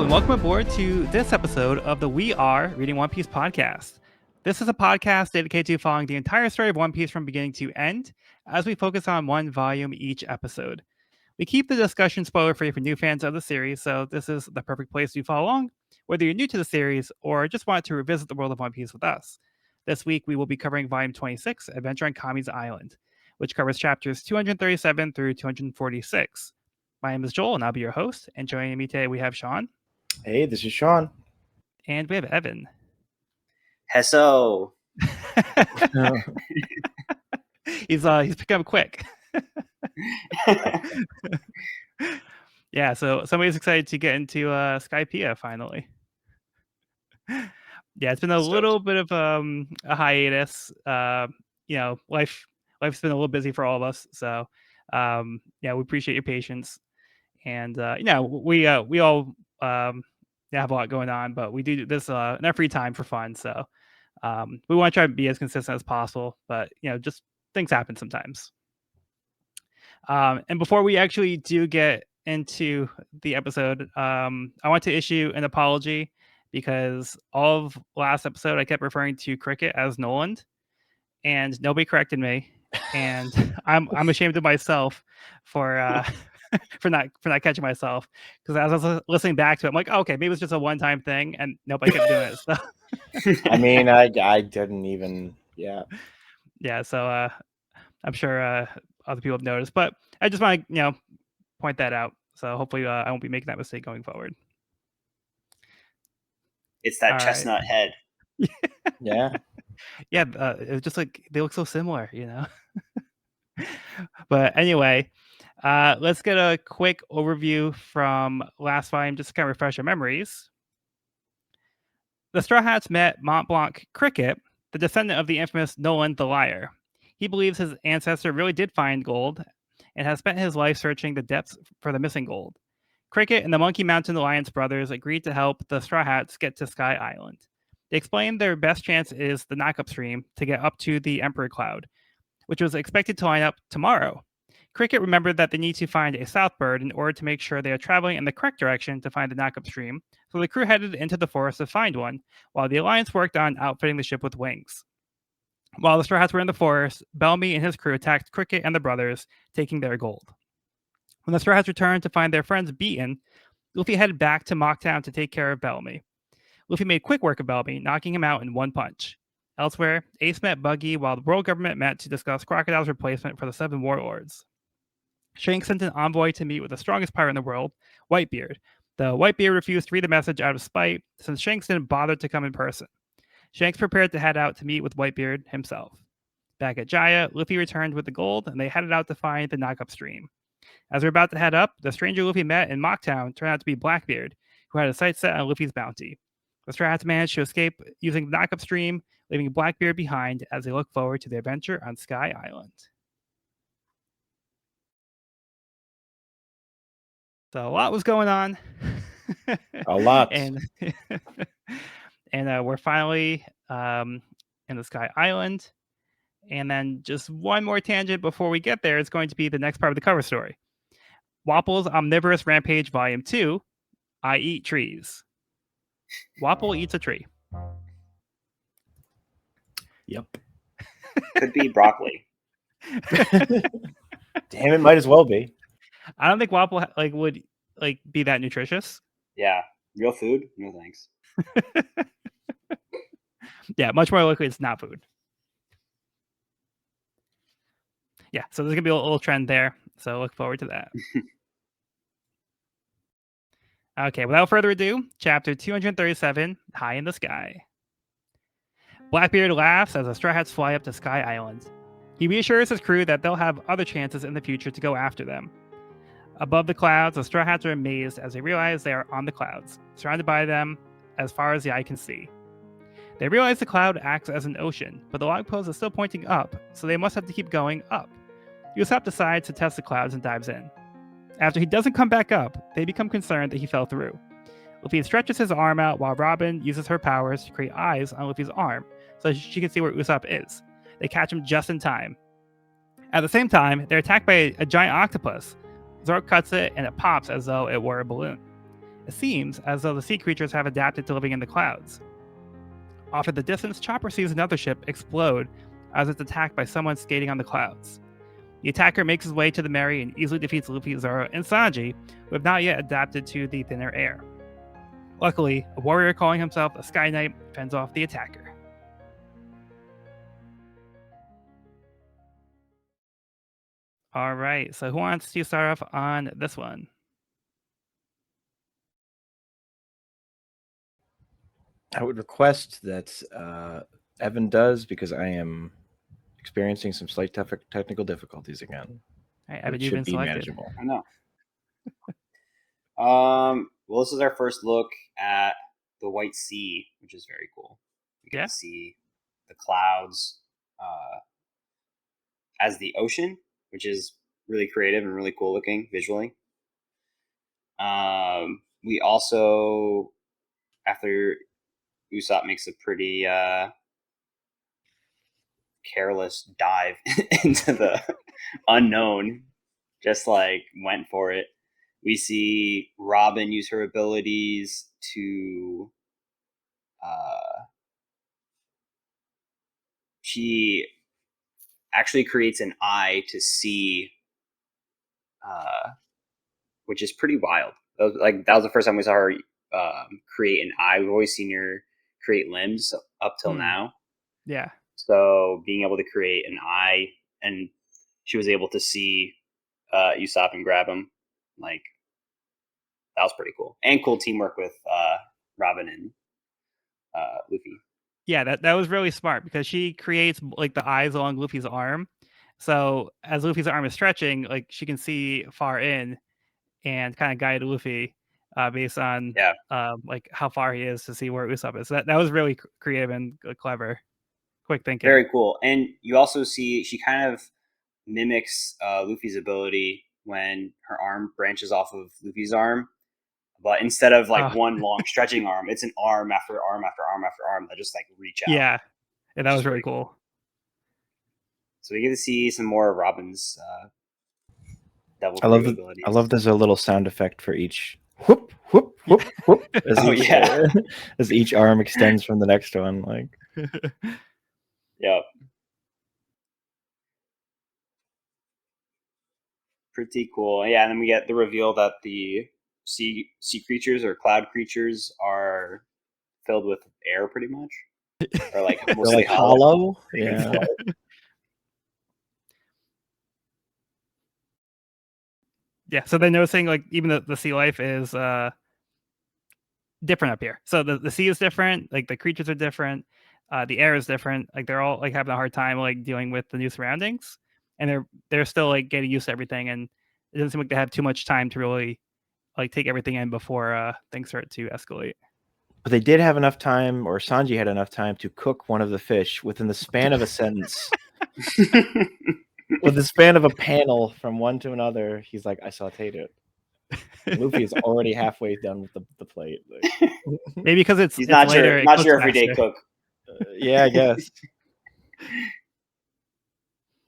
Hello, and welcome aboard to this episode of the We Are Reading One Piece podcast. This is a podcast dedicated to following the entire story of One Piece from beginning to end, as we focus on one volume each episode. We keep the discussion spoiler-free for new fans of the series, so this is the perfect place to follow along, whether you're new to the series or just want to revisit the world of One Piece with us. This week, we will be covering Volume 26, Adventure on Kami's Island, which covers chapters 237 through 246. My name is Joel, and I'll be your host. And joining me today, we have Sean. Hey, this is Sean. And we have Evan. S.O. He's picking up quick. Yeah, so somebody's excited to get into Skypiea finally. Yeah, it's been a little bit of a hiatus. Life's been a little busy for all of us. So we appreciate your patience. And we all have a lot going on, but we do this in our free time for fun. So we want to try to be as consistent as possible, but just things happen sometimes. And before we actually do get into the episode, I want to issue an apology because all of last episode I kept referring to Cricket as Noland, and nobody corrected me, and I'm ashamed of myself for for not catching myself, because as I was listening back to it, I'm like, oh, okay, maybe it's just a one-time thing, and nobody kept doing it. So. I mean, I didn't even, yeah. So I'm sure other people have noticed, but I just want to point that out. So hopefully I won't be making that mistake going forward. It's that all chestnut head. Yeah. Yeah, it's just like they look so similar, But anyway, let's get a quick overview from last volume, just to kind of refresh our memories. The Straw Hats met Mont Blanc Cricket, the descendant of the infamous Noland the Liar. He believes his ancestor really did find gold and has spent his life searching the depths for the missing gold. Cricket and the Monkey Mountain Alliance brothers agreed to help the Straw Hats get to Sky Island. They explained their best chance is the knockup stream to get up to the Emperor Cloud, which was expected to line up tomorrow. Cricket remembered that they need to find a southbird in order to make sure they are traveling in the correct direction to find the knockup stream, so the crew headed into the forest to find one, while the Alliance worked on outfitting the ship with wings. While the Straw Hats were in the forest, Bellamy and his crew attacked Cricket and the brothers, taking their gold. When the Straw Hats returned to find their friends beaten, Luffy headed back to Mocktown to take care of Bellamy. Luffy made quick work of Bellamy, knocking him out in one punch. Elsewhere, Ace met Buggy while the world government met to discuss Crocodile's replacement for the 7 warlords. Shanks sent an envoy to meet with the strongest pirate in the world, Whitebeard. The Whitebeard refused to read the message out of spite, since Shanks didn't bother to come in person. Shanks prepared to head out to meet with Whitebeard himself. Back at Jaya, Luffy returned with the gold, and they headed out to find the knockup stream. As they're about to head up, the stranger Luffy met in Mocktown turned out to be Blackbeard, who had a sight set on Luffy's bounty. The Straw Hats managed to escape using the knockup stream, leaving Blackbeard behind as they look forward to the adventure on Sky Island. So a lot was going on. A lot. And we're finally in the Sky Island. And then just one more tangent before we get there is going to be the next part of the cover story. Wapple's Omnivorous Rampage Volume 2, I Eat Trees. Wapple eats a tree. Yep. Could be broccoli. Damn, it might as well be. I don't think Wapple would be that nutritious. Yeah, real food? No thanks. Yeah, much more likely it's not food. Yeah, so there's gonna be a little trend there. So look forward to that. Okay, without further ado, chapter 237, High in the Sky. Blackbeard laughs as the Straw Hats fly up to Sky Island. He reassures his crew that they'll have other chances in the future to go after them. Above the clouds, the Straw Hats are amazed as they realize they are on the clouds, surrounded by them as far as the eye can see. They realize the cloud acts as an ocean, but the log post is still pointing up, so they must have to keep going up. Usopp decides to test the clouds and dives in. After he doesn't come back up, they become concerned that he fell through. Luffy stretches his arm out while Robin uses her powers to create eyes on Luffy's arm so she can see where Usopp is. They catch him just in time. At the same time, they're attacked by a giant octopus. Zoro cuts it and it pops as though it were a balloon. It seems as though the sea creatures have adapted to living in the clouds. Off in the distance, Chopper sees another ship explode as it's attacked by someone skating on the clouds. The attacker makes his way to the Mary and easily defeats Luffy, Zoro, and Sanji, who have not yet adapted to the thinner air. Luckily, a warrior calling himself a Sky Knight fends off the attacker. All right, so who wants to start off on this one? I would request that Evan does, because I am experiencing some slight technical difficulties again. All right, It Evan, you've should been be selected. manageable. I know. Well, this is our first look at the White Sea, which is very cool. We get to see the clouds as the ocean, which is really creative and really cool looking visually. We also, after Usopp makes a pretty careless dive into the unknown, just like went for it. We see Robin use her abilities to she actually creates an eye to see, which is pretty wild. That was the first time we saw her create an eye. We've always seen her create limbs up till now. Yeah. So being able to create an eye, and she was able to see Usopp and grab him, like that was pretty cool. And cool teamwork with Robin and Luffy. Yeah, that was really smart because she creates like the eyes along Luffy's arm. So as Luffy's arm is stretching, like she can see far in and kind of guide Luffy based on like how far he is to see where Usopp is. So that was really creative and clever. Quick thinking. Very cool. And you also see she kind of mimics Luffy's ability when her arm branches off of Luffy's arm. But instead of like one long stretching arm, it's an arm after arm after arm after arm that just like reach out. Yeah, that was really cool. So we get to see some more of Robin's devil I abilities. I love there's a little sound effect for each whoop whoop whoop whoop as each arm extends from the next one. Like, yep. Pretty cool. Yeah, and then we get the reveal that the sea creatures or cloud creatures are filled with air, pretty much, or like mostly like hollow. Yeah. Yeah, so they're noticing like even the sea life is different up here. So the sea is different, like the creatures are different, the air is different. Like they're all like having a hard time like dealing with the new surroundings, and they're still like getting used to everything, and it doesn't seem like they have too much time to really like take everything in before things start to escalate. But they did have enough time, or Sanji had enough time to cook one of the fish within the span of a sentence. With the span of a panel from one to another, he's like, I sauteed it. Luffy is already halfway done with the plate. Like, maybe because he's not later, not your everyday cook. Yeah, I guess.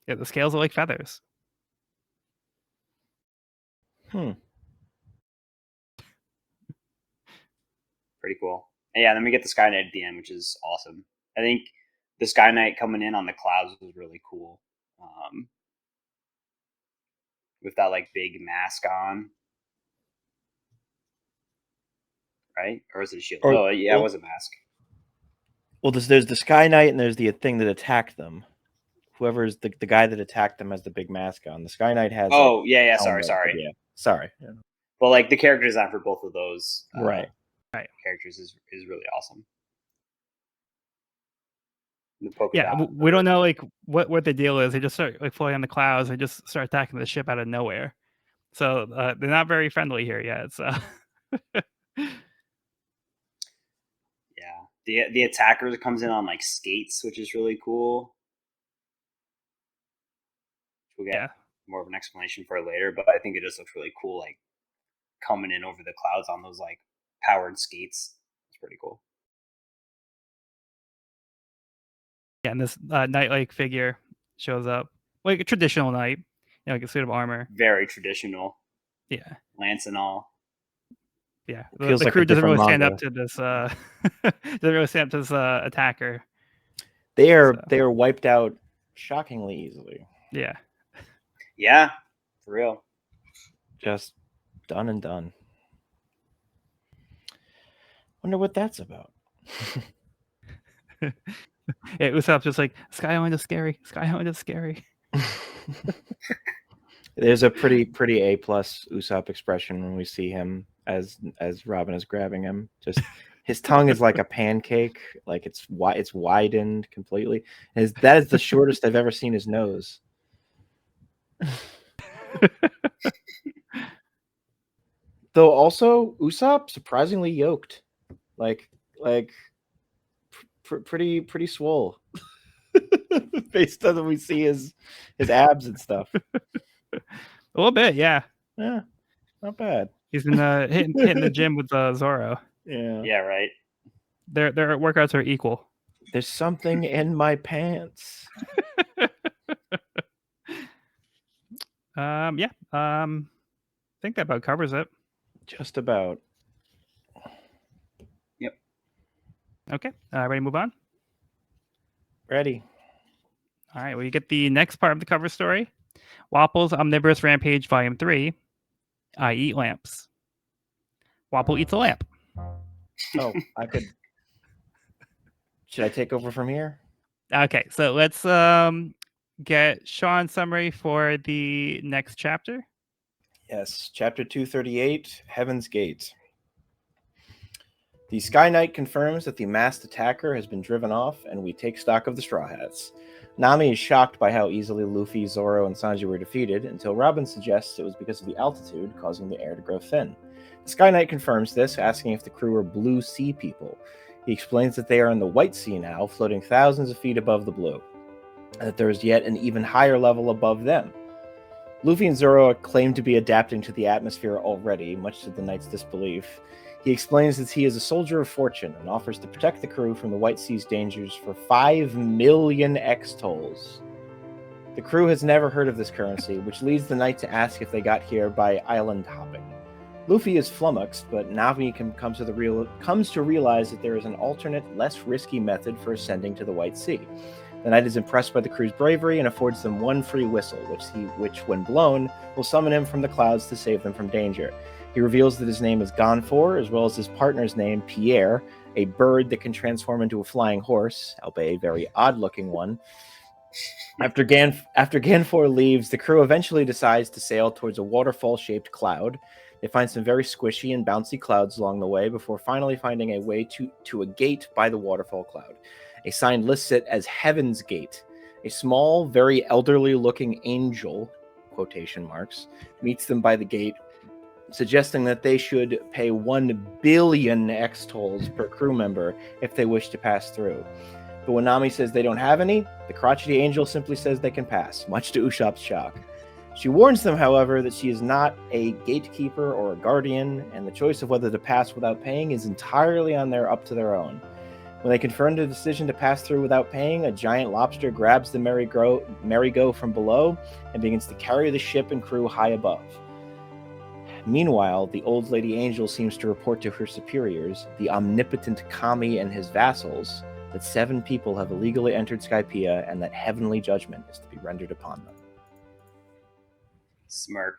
Yeah, the scales are like feathers. Pretty cool. And yeah, then we get the Sky Knight at the end, which is awesome. I think the Sky Knight coming in on the clouds was really cool. With that like big mask on. Right? Or was it a shield? Oh, yeah, it was a mask. Well, there's the Sky Knight and there's the thing that attacked them. Whoever's the guy that attacked them has the big mask on. The Sky Knight has. Oh, like, yeah, helmet, sorry. Yeah, sorry. Yeah. Well, like the character design for both of those right characters is really awesome. We don't know like what the deal is. They just start like floating on the clouds and just start attacking the ship out of nowhere. So they're not very friendly here yet. So yeah, the attacker comes in on like skates, which is really cool. We'll get more of an explanation for it later, but I think it just looks really cool, like coming in over the clouds on those like powered skates. It's pretty cool. Yeah, and this knight-like figure shows up, like a traditional knight, like a suit of armor. Very traditional. Yeah, lance and all. Yeah, Feels the like a crew doesn't different really stand up manga. to this. Doesn't really stand up to this attacker. They are So. wiped out shockingly easily. Yeah. Yeah, for real. Just done and done. Wonder what that's about. Yeah, Usopp's just like, Skyhound is scary. Skyhound is scary. There's a pretty A+ Usopp expression when we see him as Robin is grabbing him. Just his tongue is like a pancake, like it's widened completely. That is the shortest I've ever seen his nose. Though also Usopp surprisingly yoked, like pretty swole, based on that we see his abs and stuff. A little bit, yeah. Yeah, not bad. He's been hitting the gym with Zoro. Yeah. Yeah, right. Their workouts are equal. There's something in my pants. Yeah. I think that about covers it. Just about. Yep. Okay. Ready to move on? Ready. All right. Well, you get the next part of the cover story. Wapple's Omnivorous Rampage Volume 3. I eat lamps. Wapple eats a lamp. Oh, I could. Should I take over from here? Okay, so let's get Sean's summary for the next chapter. Yes, chapter 238, Heaven's Gate. The Sky Knight confirms that the masked attacker has been driven off, and we take stock of the Straw Hats. Nami is shocked by how easily Luffy, Zoro, and Sanji were defeated, until Robin suggests it was because of the altitude causing the air to grow thin. The Sky Knight confirms this, asking if the crew are blue sea people. He explains that they are in the White Sea now, floating thousands of feet above the blue, and that there is yet an even higher level above them. Luffy and Zoro claim to be adapting to the atmosphere already, much to the Knight's disbelief. He explains that he is a soldier of fortune and offers to protect the crew from the White Sea's dangers for 5 million X-tolls. The crew has never heard of this currency, which leads the Knight to ask if they got here by island hopping. Luffy is flummoxed, but Nami comes to realize that there is an alternate, less risky method for ascending to the White Sea. The Knight is impressed by the crew's bravery and affords them one free whistle, which, when blown, will summon him from the clouds to save them from danger. He reveals that his name is Gonfor, as well as his partner's name, Pierre, a bird that can transform into a flying horse, albeit a very odd-looking one. After Ganfor leaves, the crew eventually decides to sail towards a waterfall-shaped cloud. They find some very squishy and bouncy clouds along the way before finally finding a way to a gate by the waterfall cloud. A sign lists it as Heaven's Gate. A small, very elderly-looking angel, quotation marks, meets them by the gate, suggesting that they should pay 1 billion X-tolls per crew member if they wish to pass through. But when Nami says they don't have any, the crotchety angel simply says they can pass, much to Usopp's shock. She warns them, however, that she is not a gatekeeper or a guardian, and the choice of whether to pass without paying is entirely up to their own. When they confirm the decision to pass through without paying, a giant lobster grabs the merry-go from below and begins to carry the ship and crew high above. Meanwhile, the old lady angel seems to report to her superiors, the omnipotent Kami and his vassals, that 7 people have illegally entered Skypiea and that heavenly judgment is to be rendered upon them. Smirk.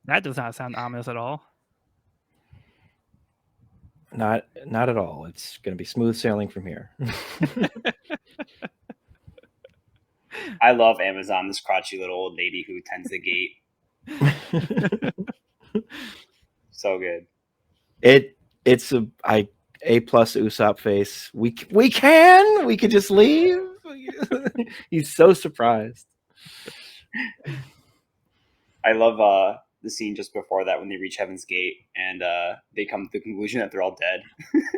That does not sound ominous at all. Not at all. It's going to be smooth sailing from here. I love Amazon, this crotchety little old lady who tends the gate. So good. It's a plus Usopp face. We could just leave. He's so surprised. I love the scene just before that when they reach Heaven's Gate and they come to the conclusion that they're all dead.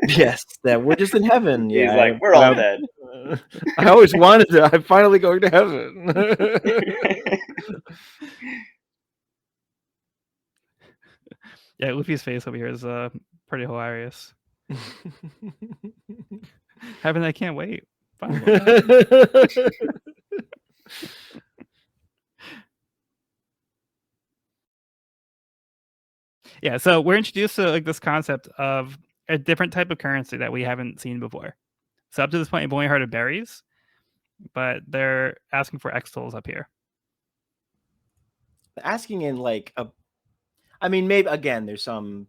Yes, that we're just in heaven. Yeah, He's like, we're all dead. I always wanted to. I'm finally going to heaven. Yeah, Luffy's face over here is pretty hilarious. Heaven, I can't wait. Yeah, so we're introduced to like this concept of a different type of currency that we haven't seen before. So up to this point, we've only heard of berries, but they're asking for X-tools up here. Asking in like I mean, maybe again, there's some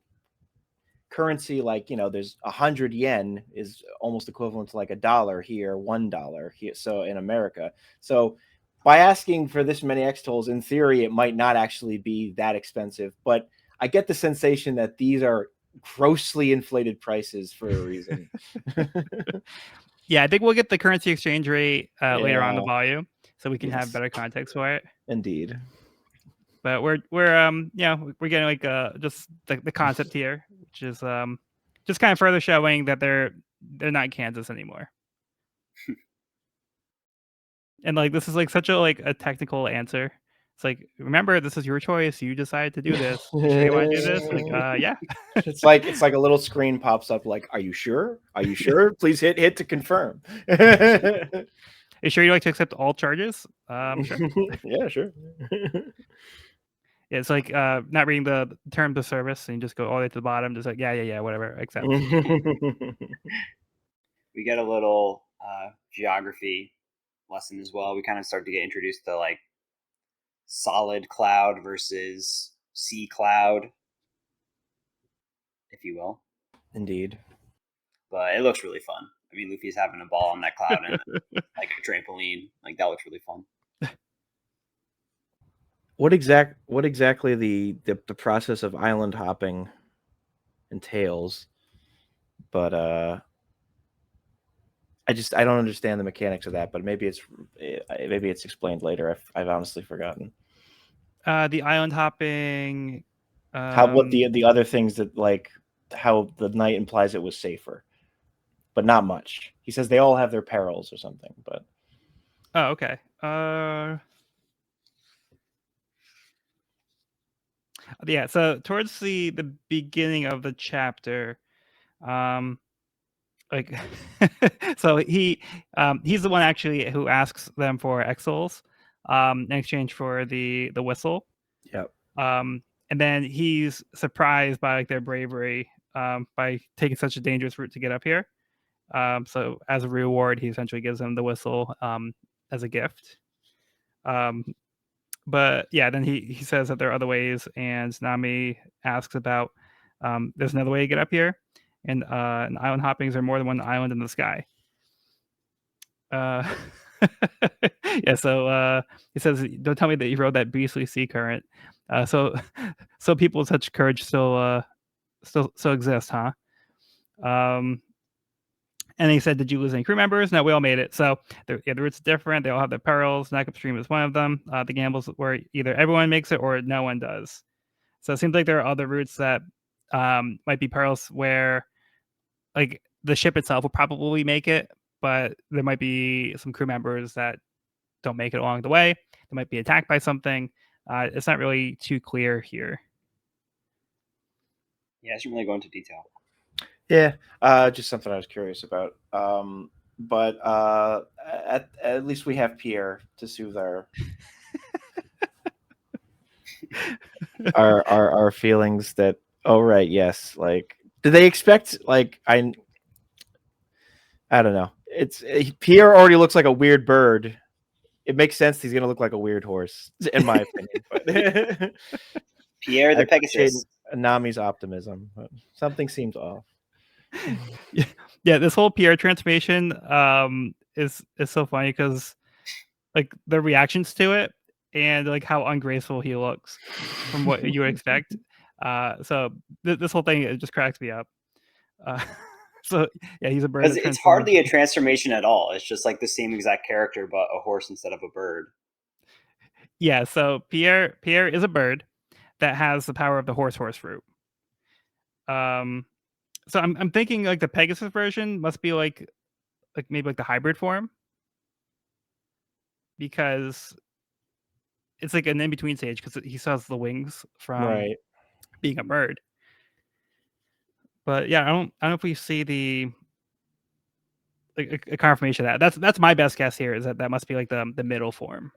currency like there's 100 yen is almost equivalent to like $1 here, $1 here. So in America, so by asking for this many X tolls, in theory, it might not actually be that expensive. But I get the sensation that these are grossly inflated prices for a reason. Yeah, I think we'll get the currency exchange rate later on in the Yeah. volume, so we can have Yes. better context for it. Indeed. But we're getting like just the concept here, which is just kind of further showing that they're not Kansas anymore. And like this is like such a like a technical answer. It's like, remember, this is your choice. You decided to do this. You sure you want to do this? Like, yeah. It's like a little screen pops up like, are you sure? Are you sure? Please hit to confirm. Are you sure you'd like to accept all charges? Sure. Yeah, sure. Yeah, it's like not reading the terms of service and you just go all the way to the bottom, just like yeah, whatever, accept. We get a little geography lesson as well. We kind of start to get introduced to like solid cloud versus sea cloud, if you will. Indeed. But it looks really fun. I mean, Luffy's having a ball on that cloud and like a trampoline. Like that looks really fun. What exactly the process of island hopping entails? But I don't understand the mechanics of that. But maybe it's explained later. I've honestly forgotten. The island hopping. What the other things that like how the knight implies it was safer, but not much. He says they all have their perils or something. But oh, okay. Yeah. So towards the beginning of the chapter, like, so he's the one actually who asks them for X-tools, in exchange for the whistle. Yep. And then he's surprised by like their bravery, by taking such a dangerous route to get up here. So as a reward, he essentially gives them the whistle, as a gift. But yeah, then he says that there are other ways, and Nami asks about there's another way to get up here, and island hoppings are more than one island in the sky. Yeah, so he says, "Don't tell me that you rode that beastly sea current." So people with such courage still exist, huh? And he said, "Did you lose any crew members?" No, we all made it. So the route's different. They all have their perils. Knife upstream is one of them. The gambles where either everyone makes it or no one does. So it seems like there are other routes that might be perils where, like, the ship itself will probably make it, but there might be some crew members that don't make it along the way. They might be attacked by something. It's not really too clear here. Yeah, it doesn't really go into detail. Yeah, just something I was curious about. But at least we have Pierre to soothe our feelings that, oh right, yes, like, do they expect, like, I don't know. Pierre already looks like a weird bird. It makes sense he's gonna look like a weird horse, in my opinion. But Pierre the I appreciate Pegasus. Nami's optimism, but something seems off. Yeah, this whole PR transformation is so funny because like the reactions to it and like how ungraceful he looks from what you would expect. So this whole thing, it just cracks me up. So yeah, he's a bird. Because it's hardly a transformation at all. It's just like the same exact character, but a horse instead of a bird. Yeah, so Pierre is a bird that has the power of the horse root. So I'm thinking like the Pegasus version must be like maybe like the hybrid form, because it's like an in between stage because he still has the wings from Right. being a bird. But yeah, I don't know if we see the like a confirmation of that. That's my best guess here, is that must be like the middle form.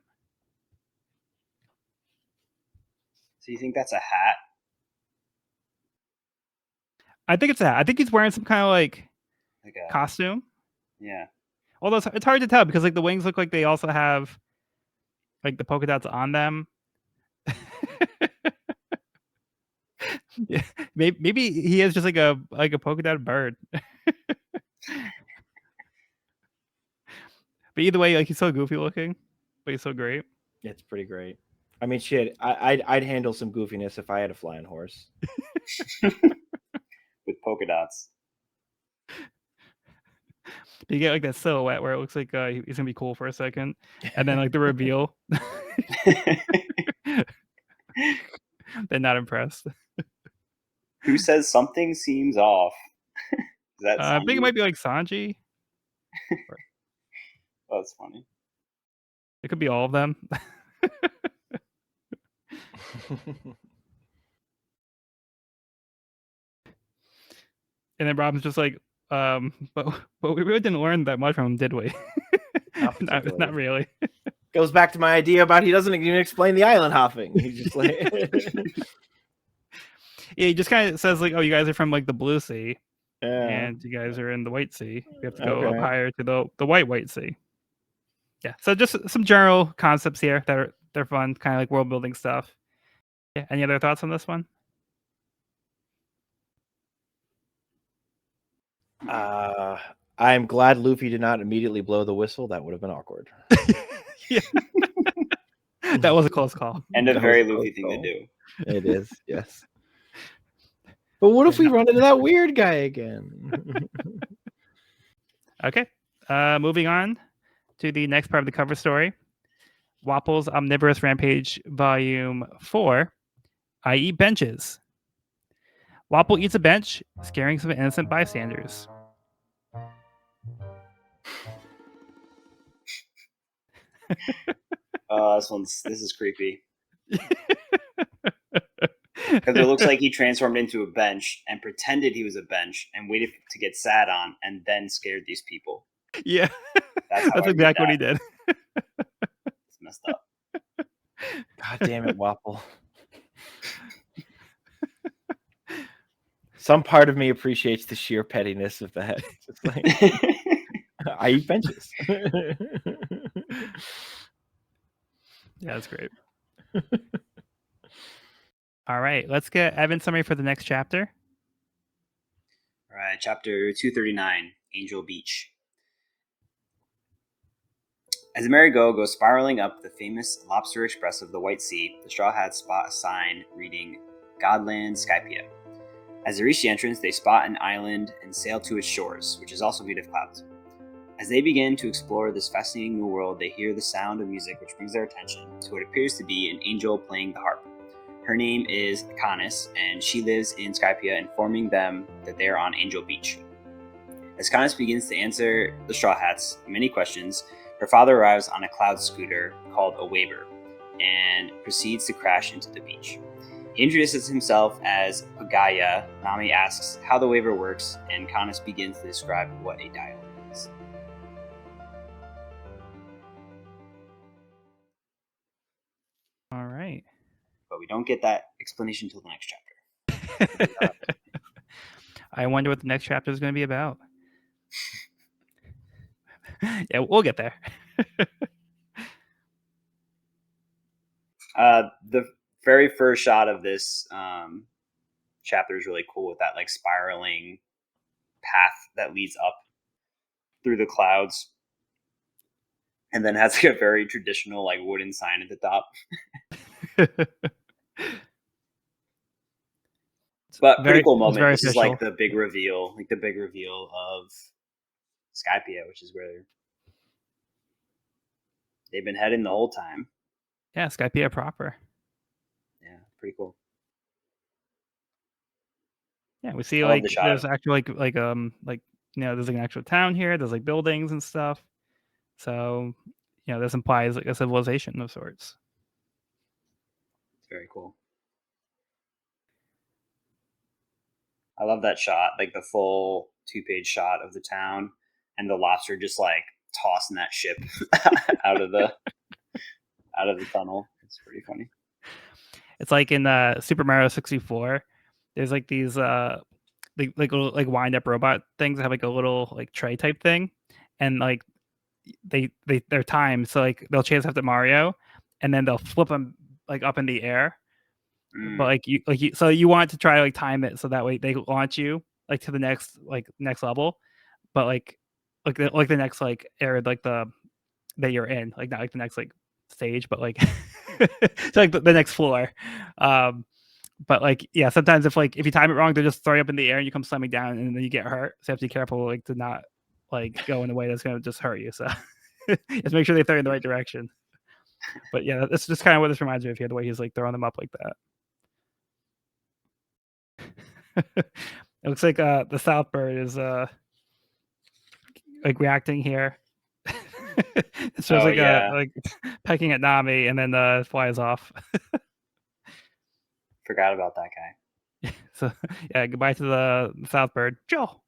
So you think that's a hat? I think it's that. I think he's wearing some kind of like a costume. yeah. Although it's hard to tell because like the wings look like they also have like the polka dots on them. Yeah, maybe he is just like a polka dot bird. But either way, like he's so goofy looking, but he's so great. It's pretty great. I mean, shit. I'd handle some goofiness if I had a flying horse. With polka dots. You get like that silhouette where it looks like he's gonna be cool for a second, and then like the reveal, they're not impressed. Who says something seems off? Is that I think it Sanji? might be like Sanji. Oh, that's funny. It could be all of them. And then Robin's just like, but we really didn't learn that much from him, did we? Not really. Goes back to my idea about he doesn't even explain the island hopping. He's just like, yeah, he just kind of says like, "Oh, you guys are from like the Blue Sea, yeah. and you guys are in the White Sea. We have to go up higher to the White Sea." Yeah, so just some general concepts here that they're fun, kind of like world building stuff. Yeah, any other thoughts on this one? I'm glad Luffy did not immediately blow the whistle. That would have been awkward. Yeah. That was a close call. And a very Luffy thing to do. It is, yes. But what if we run into that weird guy again? Okay. Moving on to the next part of the cover story. Wapple's Omnivorous Rampage, Volume 4. I Eat Benches. Wapple eats a bench, scaring some innocent bystanders. This is creepy. Because it looks like he transformed into a bench and pretended he was a bench and waited to get sat on and then scared these people. Yeah, that's exactly what he did. It's messed up. God damn it, Wapple. Some part of me appreciates the sheer pettiness of that. It's like, I eat benches. Yeah, that's great. All right, let's get Evan's summary for the next chapter. All right, chapter 239, Angel Beach. As the merry-go goes spiraling up the famous Lobster Express of the White Sea, the Straw Hats spot a sign reading Godland Skypea. As they reach the entrance, they spot an island and sail to its shores, which is also made of clouds. As they begin to explore this fascinating new world, they hear the sound of music which brings their attention to what appears to be an angel playing the harp. Her name is Canis, and she lives in Skypea, informing them that they are on Angel Beach. As Canis begins to answer the Straw Hats' many questions, her father arrives on a cloud scooter called a waver and proceeds to crash into the beach. He introduces himself as Pagaya. Nami asks how the waver works, and Canis begins to describe what a dial is. All right. But we don't get that explanation until the next chapter. I wonder what the next chapter is going to be about. Yeah, we'll get there. The very first shot of this chapter is really cool with that like spiraling path that leads up through the clouds, and then has like a very traditional like wooden sign at the top. But pretty cool moment. This is like the big reveal of Skypea, which is where they've been heading the whole time. Yeah, Skypea proper. Yeah, pretty cool. Yeah, we see like there's actually like there's like an actual town here. There's like buildings and stuff. So this implies like a civilization of sorts. It's very cool. I love that shot, like the full 2-page shot of the town and the lobster just like tossing that ship out of the tunnel. It's pretty funny. It's like in Super Mario 64. There's like these little like wind up robot things that have like a little like tray type thing, and like they're timed, so like they'll chase after Mario, and then they'll flip them like up in the air. But like you so you want to try to like time it so that way they launch you like to the next level, but like the next like area like the that you're in, like not like the next like stage, but like so like the next floor. But like yeah, sometimes if you time it wrong, they'll just throw you up in the air and you come slamming down and then you get hurt. So you have to be careful like to not like go in a way that's gonna just hurt you. So just make sure they throw you in the right direction. But yeah, that's just kind of what this reminds me of here, the way he's like throwing them up like that. It looks like the South Bird is like reacting here. It shows like pecking at Nami and then flies off. Forgot about that guy. So yeah, goodbye to the South Bird. Joe.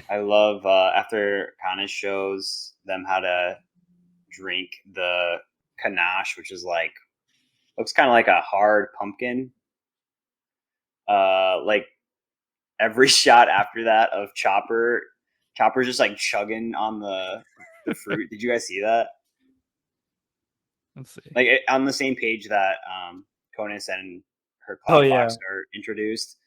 I love after Kana shows them how to drink the ganache, which is like looks kind of like a hard pumpkin. Like every shot after that of Chopper's just like chugging on the fruit. Did you guys see that? Let's see. Like on the same page that Conus and her Cloud Fox are introduced.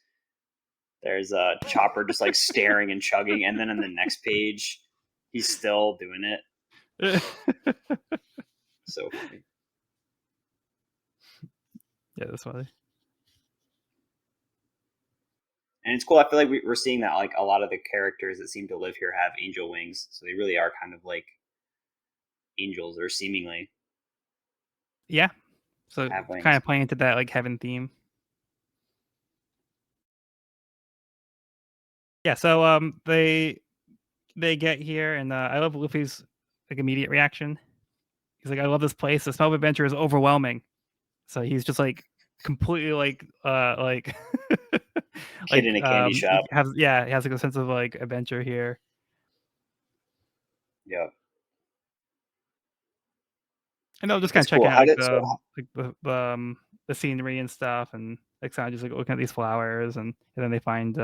There's a Chopper just like staring and chugging, and then on the next page, he's still doing it. So funny. Yeah, that's funny. And it's cool. I feel like we're seeing that like a lot of the characters that seem to live here have angel wings, so they really are kind of like angels, or seemingly. Yeah. So kind of playing into that like heaven theme. Yeah, so they get here, and I love Luffy's like immediate reaction. He's like, "I love this place. The smell of adventure is overwhelming." So he's just like completely like kid in a candy shop. He has like a sense of like adventure here. Yeah. And they'll just kind of check out the scenery and stuff, and like kind of just like looking at these flowers, and then they find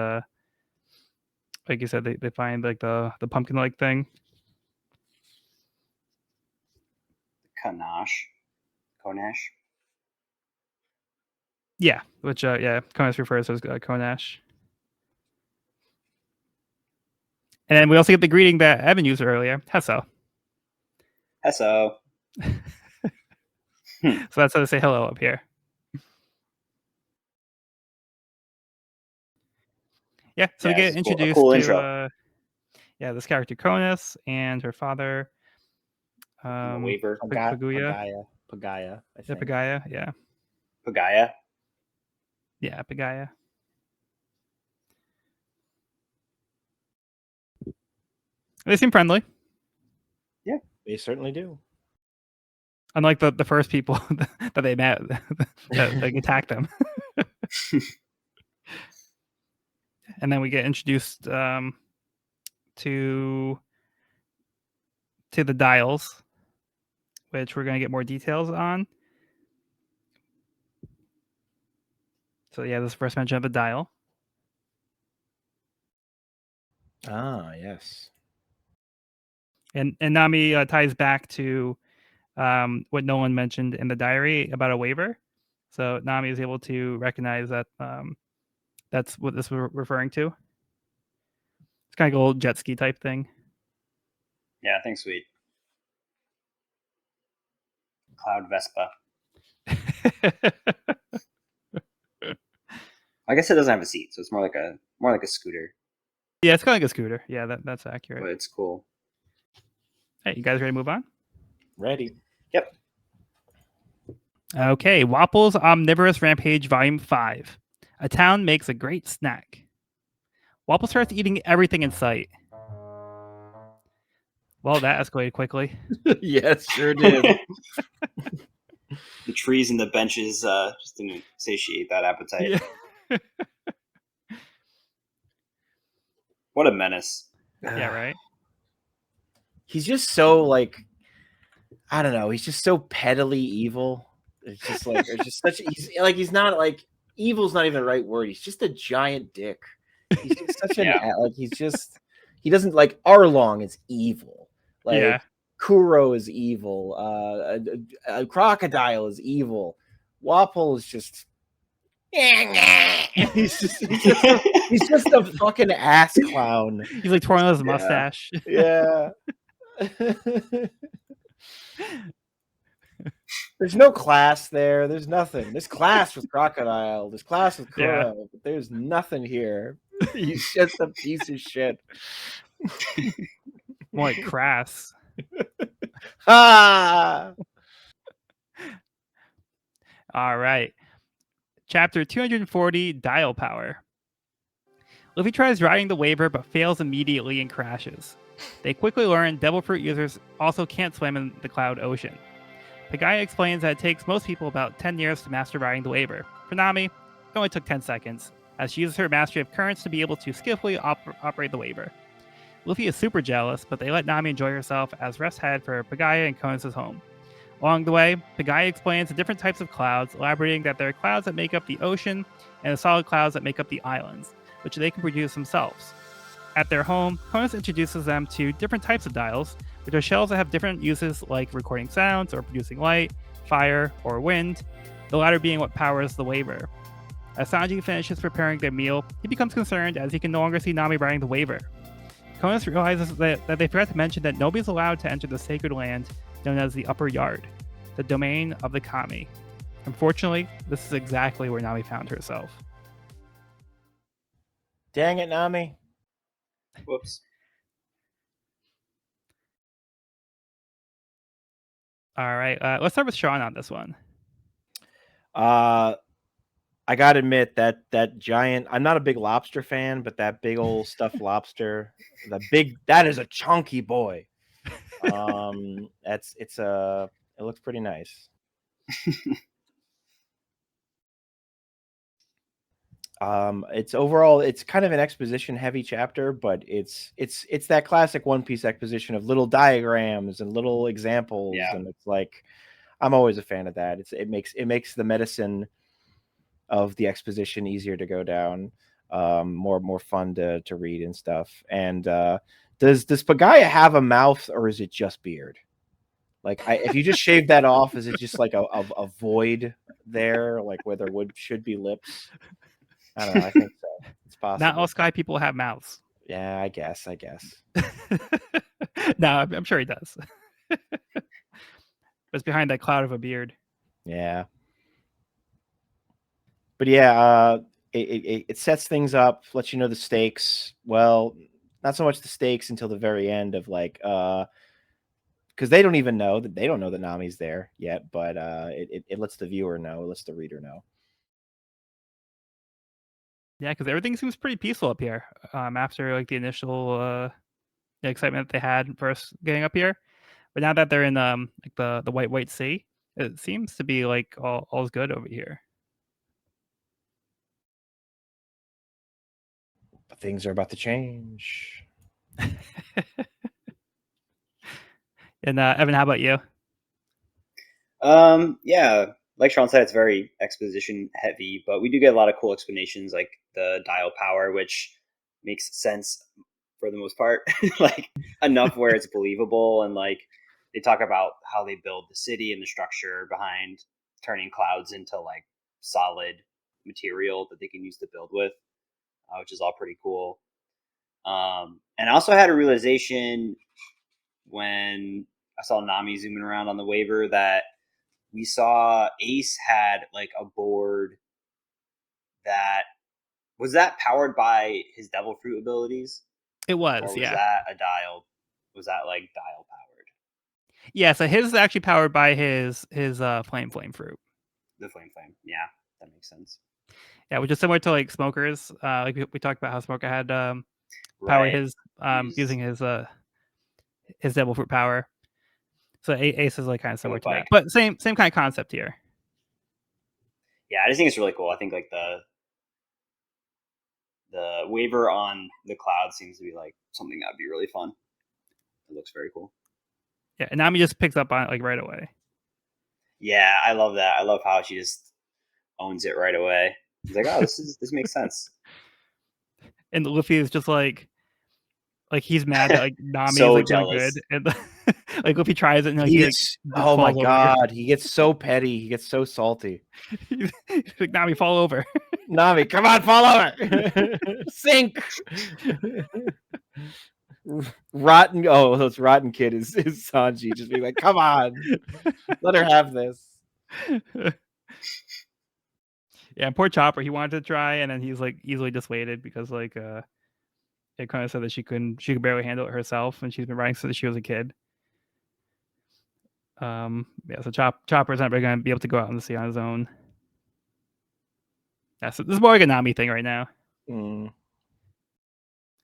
like you said, they find like the pumpkin like thing. Konash. Yeah, which Konash refers to as Konash. And then we also get the greeting that Evan used earlier, Hesso. Hesso. So that's how they say hello up here. Yeah, so we get introduced cool to intro. This character Cronus and her father. Waver. Pagaya. I think. Pagaya, yeah. Pagaya. Yeah, Pagaya. They seem friendly. Yeah, they certainly do. Unlike the first people that they met that like attacked them. And then we get introduced to the dials, which we're going to get more details on. So yeah, this is the first mention of a dial. Ah, yes. And Nami ties back to what Nolan mentioned in the diary about a waiver. So Nami is able to recognize that that's what this was referring to. It's kind of like a little jet ski type thing. Yeah, I think sweet. Cloud Vespa. I guess it doesn't have a seat, so it's more like a scooter. Yeah, it's kind of like a scooter. Yeah, that's accurate. But it's cool. Hey, you guys ready to move on? Ready. Yep. Okay, Wapple's Omnivorous Rampage Volume 5. A town makes a great snack. Wapple starts eating everything in sight. Well, that escalated quickly. Yes, sure did. The trees and the benches just didn't satiate that appetite. Yeah. What a menace. Yeah, right? He's just so like, I don't know. He's just so pettily evil. It's just like, he's not like, evil's not even the right word. He's just a giant dick. He's just such an Yeah. like he doesn't like Arlong is evil. Like Yeah. Kuro is evil. A crocodile is evil. Wapol is just he's just a fucking ass clown. He's like twirling his mustache. Yeah. There's no class there. There's nothing. There's class with Crocodile. There's class with Kuro. But there's nothing here. He's just a piece of shit. More like crass. Ah! All right. Chapter 240, Dial Power. Luffy tries riding the Waver but fails immediately and crashes. They quickly learn Devil Fruit users also can't swim in the Cloud Ocean. Pagaya explains that it takes most people about 10 years to master riding the Waver. For Nami, it only took 10 seconds, as she uses her mastery of currents to be able to skillfully operate the Waver. Luffy is super jealous, but they let Nami enjoy herself as rest head for Pagaya and Konos' home. Along the way, Pagaya explains the different types of clouds, elaborating that there are clouds that make up the ocean and the solid clouds that make up the islands, which they can produce themselves. At their home, Konos introduces them to different types of dials, which are shells that have different uses like recording sounds or producing light, fire, or wind, the latter being what powers the Waver. As Sanji finishes preparing their meal, he becomes concerned as he can no longer see Nami riding the Waver. Konos realizes that they forgot to mention that nobody is allowed to enter the sacred land known as the Upper Yard, the domain of the Kami. Unfortunately, this is exactly where Nami found herself. Dang it, Nami. Whoops. All right, let's start with Sean on this one. I gotta admit that giant. I'm not a big lobster fan, but that big old stuffed lobster, that is a chunky boy. It looks pretty nice. It's kind of an exposition heavy chapter, but it's that classic One Piece exposition of little diagrams and little examples, and it's like I'm always a fan of that. It makes the medicine of the exposition easier to go down, more fun to read and stuff. And does Pagaya have a mouth or is it just beard? Like, if you just shave that off, is it just like a void there, like where there should be lips? I don't know. I think so. It's possible. Not all sky people have mouths. Yeah, I guess. No, I'm sure he does. But it's behind that cloud of a beard. Yeah. But yeah, it sets things up, lets you know the stakes. Well, not so much the stakes until the very end of like, because they don't know that Nami's there yet, but it lets the viewer know, it lets the reader know. Yeah, because everything seems pretty peaceful up here. After like the initial excitement that they had first getting up here, but now that they're in like the White Sea, it seems to be like all's good over here. But things are about to change. And Evan, how about you? Yeah, like Sean said, it's very exposition heavy, but we do get a lot of cool explanations, like the dial power, which makes sense for the most part, like enough where it's believable. And like they talk about how they build the city and the structure behind turning clouds into like solid material that they can use to build with, which is all pretty cool. And I also had a realization when I saw Nami zooming around on the Waver that we saw Ace had like a board that was powered by his Devil Fruit abilities. It was, or was yeah. that a dial? Was that like dial powered? Yeah, so his is actually powered by his flame fruit. The flame, yeah, that makes sense. Yeah, which is similar to like Smoker's. Like we talked about how Smoker had powered Right. his using his Devil Fruit power. So Ace is like kind of similar to that, but same kind of concept here. Yeah, I just think it's really cool. I think like the Waver on the cloud seems to be like something that'd be really fun. It looks very cool. Yeah, and Nami just picks up on it like right away. Yeah, I love that. I love how she just owns it right away. He's like, oh, this makes sense. And Luffy is just like he's mad that like Nami So is like doing jealous. good, and like Luffy tries it and like He he like, gets, just oh my falls over. god, he gets so petty. He gets so salty. He's like, Nami, fall over. Nami, come on, fall over. Sink. Rotten. Oh, those rotten kid is Sanji just being like, come on, let her have this. Yeah, and poor Chopper, he wanted to try, and then he's like easily dissuaded because like it kind of said that she could barely handle it herself, and she's been riding since she was a kid. Yeah, so Chopper's not really gonna be able to go out on the sea on his own. Yeah, so this is more like a Nami thing right now. Mm.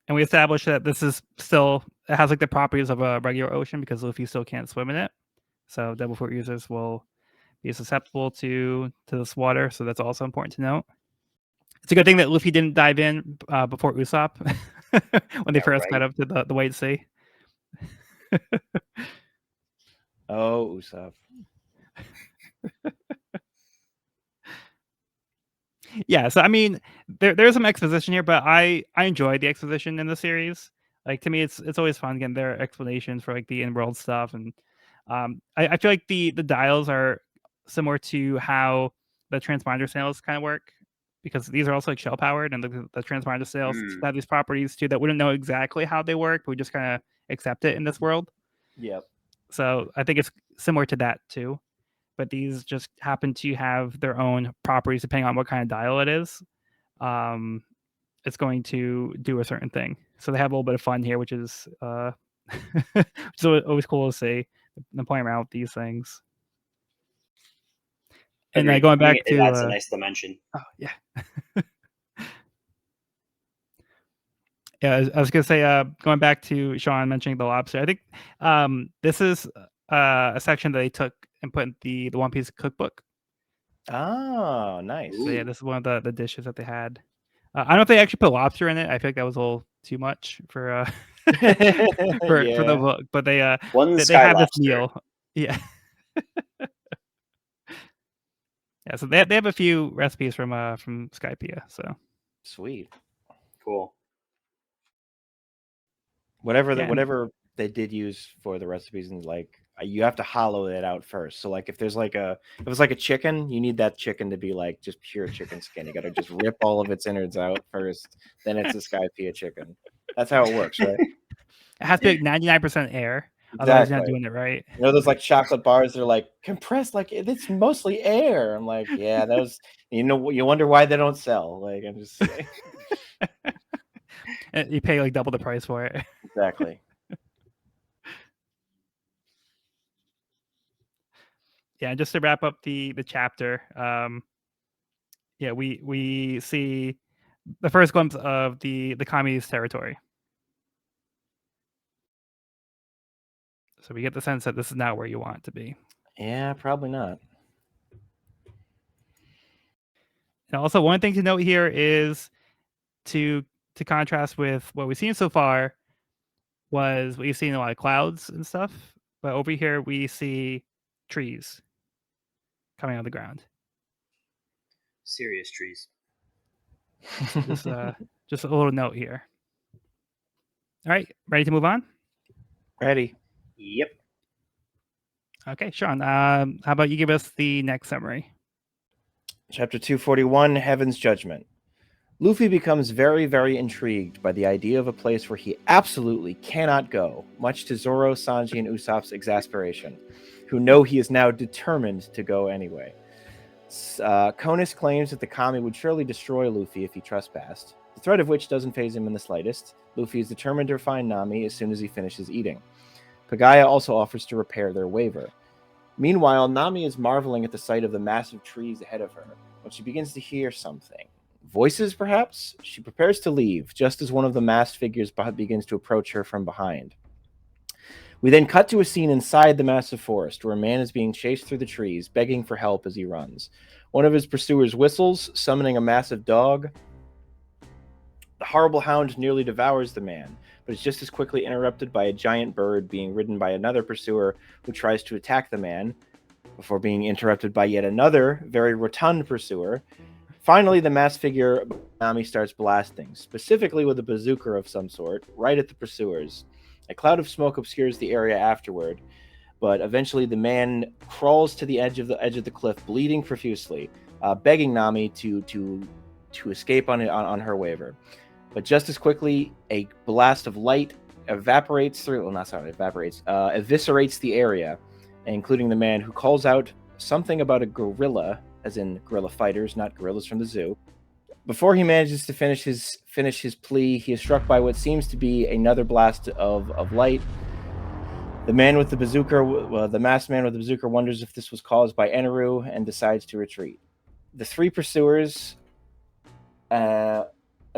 And we established that this is still, it has like the properties of a regular ocean because Luffy still can't swim in it. So Devil Fruit users will be susceptible to this water. So that's also important to note. It's a good thing that Luffy didn't dive in before Usopp when they first got up to the White Sea. Oh, Usopp. Yeah, so I mean, there's some exposition here, but I enjoyed the exposition in the series. Like to me, it's always fun getting their explanations for like the in-world stuff, and I feel like the dials are similar to how the transponder sails kind of work, because these are also like shell powered, and the transponder sails have these properties too that we don't know exactly how they work, but we just kind of accept it in this world. Yep. So I think it's similar to that too, but these just happen to have their own properties depending on what kind of dial it is. It's going to do a certain thing. So they have a little bit of fun here, which is which is always cool to see them playing around with these things. And then going back to that's a nice dimension. Oh yeah. Yeah, I was gonna say, going back to Sean mentioning the lobster. I think this is a section that they took and put in the One Piece cookbook. Oh, nice. So yeah, this is one of the dishes that they had. I don't know if they actually put lobster in it. I feel like that was a little too much for for the book, but they have this meal. Yeah. Yeah, so they have a few recipes from Skypiea. So sweet, cool. Whatever they did use for the recipes, and like you have to hollow it out first. So like if it's like a chicken, you need that chicken to be like just pure chicken skin. You got to just rip all of its innards out first, then it's a Skypiea chicken. That's how it works, right? It has to be like 99% air. Exactly. Otherwise, you're not doing it right. You know those like chocolate bars? They're like compressed, like it's mostly air. I'm like, yeah, those. You know, you wonder why they don't sell. Like I'm just saying. You pay like double the price for it. Exactly. Yeah, just to wrap up the chapter, yeah, we see the first glimpse of the Kami's territory. So we get the sense that this is not where you want it to be. Yeah, probably not. And also, one thing to note here is to contrast with what we've seen so far was we've seen a lot of clouds and stuff, but over here we see trees coming out of the ground. Serious trees. So just a little note here. All right, ready to move on? Ready. Yep. Okay, Sean, how about you give us the next summary? Chapter 241, Heaven's Judgment. Luffy becomes very, very intrigued by the idea of a place where he absolutely cannot go, much to Zoro, Sanji, and Usopp's exasperation, who know he is now determined to go anyway. Konis claims that the Kami would surely destroy Luffy if he trespassed, the threat of which doesn't faze him in the slightest. Luffy is determined to find Nami as soon as he finishes eating. Pagaya also offers to repair their waiver. Meanwhile, Nami is marveling at the sight of the massive trees ahead of her, when she begins to hear something. Voices, perhaps? She prepares to leave, just as one of the masked figures begins to approach her from behind. We then cut to a scene inside the massive forest, where a man is being chased through the trees, begging for help as he runs. One of his pursuers whistles, summoning a massive dog. The horrible hound nearly devours the man, but is just as quickly interrupted by a giant bird being ridden by another pursuer who tries to attack the man, before being interrupted by yet another, very rotund pursuer. Finally, the masked figure Nami starts blasting, specifically with a bazooka of some sort, right at the pursuers. A cloud of smoke obscures the area afterward, but eventually the man crawls to the edge of the cliff, bleeding profusely, begging Nami to escape on her waiver. But just as quickly, a blast of light evaporates the area, including the man, who calls out something about a gorilla, as in gorilla fighters, not gorillas from the zoo. Before he manages to finish his plea, he is struck by what seems to be another blast of light. The man with the bazooka, the masked man with the bazooka, wonders if this was caused by Eneru and decides to retreat. The three pursuers, as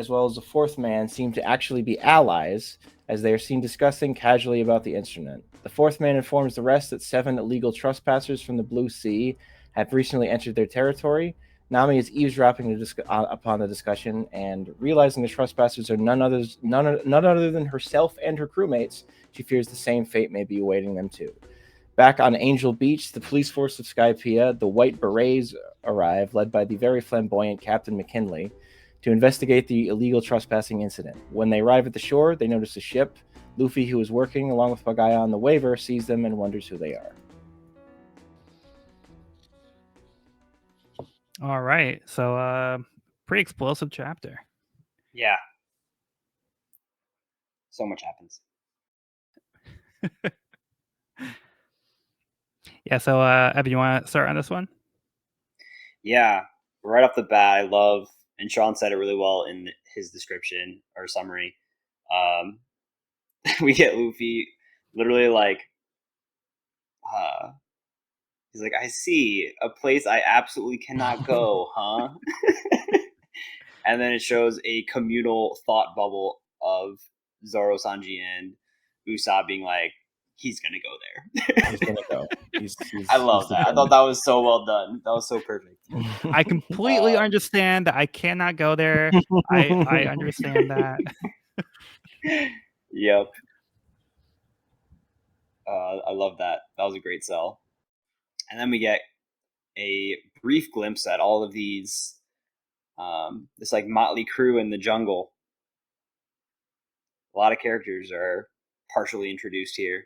well as the fourth man, seem to actually be allies, as they are seen discussing casually about the instrument. The fourth man informs the rest that 7 illegal trespassers from the Blue Sea have recently entered their territory. Nami is eavesdropping upon the discussion, and realizing the trespassers are none other than herself and her crewmates, she fears the same fate may be awaiting them too. Back on Angel Beach, the police force of Skypiea, the White Berets, arrive, led by the very flamboyant Captain McKinley, to investigate the illegal trespassing incident. When they arrive at the shore, they notice a ship. Luffy, who is working along with Pagaya on the waiver, sees them and wonders who they are. All right. So, pretty explosive chapter. Yeah. So much happens. Yeah. So, Evan, you want to start on this one? Yeah. Right off the bat, I love, and Sean said it really well in his description or summary. We get Luffy literally like, he's like, I see a place I absolutely cannot go, huh? And then it shows a communal thought bubble of Zoro, Sanji, and Usopp being like, he's gonna go there. He's gonna go. I love that. I thought that was so well done. That was so perfect. I completely understand that I cannot go there. I understand that. Yep. I love that. That was a great sell. And then we get a brief glimpse at all of these, this like motley crew in the jungle. A lot of characters are partially introduced here.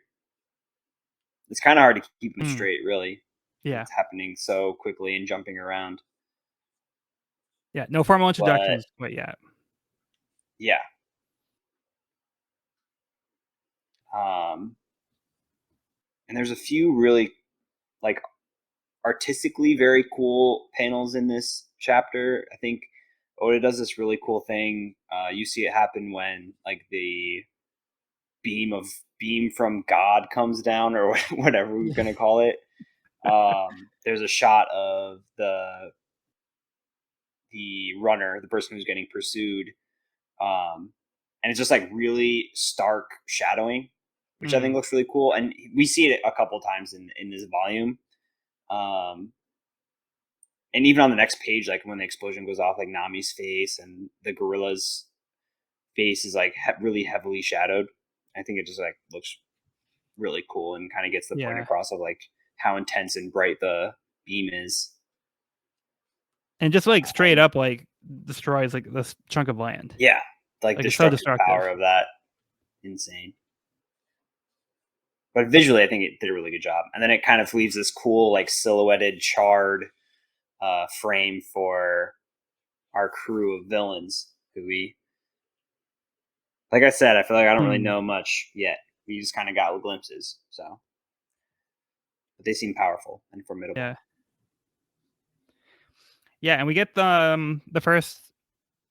It's kind of hard to keep them straight, really. Yeah. It's happening so quickly and jumping around. Yeah, no formal introductions quite yet. Yeah. And there's a few really like artistically very cool panels in this chapter. I think Oda does this really cool thing. You see it happen when like the beam from God comes down, or whatever we're gonna call it. There's a shot of the runner, the person who's getting pursued, and it's just like really stark shadowing, which I think looks really cool. And we see it a couple times in this volume. And even on the next page, like when the explosion goes off, like Nami's face and the gorilla's face is like really heavily shadowed. I think it just like looks really cool and kind of gets the point across of like how intense and bright the beam is. And just like straight up like destroys like this chunk of land. Yeah, like destructive power of that. Insane. But visually, I think it did a really good job. And then it kind of leaves this cool like silhouetted charred frame for our crew of villains who we, like I said, I feel like I don't really know much yet. We just kind of got glimpses, so, but they seem powerful and formidable. Yeah, and we get the first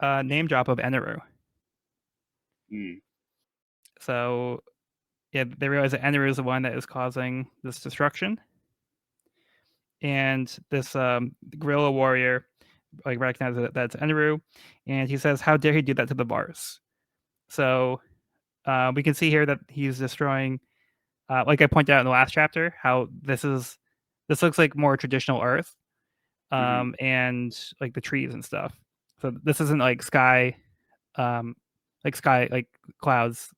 name drop of Eneru. So yeah, they realize that Eneru is the one that is causing this destruction, and this guerrilla warrior like recognizes that that's Eneru, and he says, "How dare he do that to the bars?" So we can see here that he's destroying, like I pointed out in the last chapter, how this looks like more traditional Earth, and like the trees and stuff. So this isn't like sky like clouds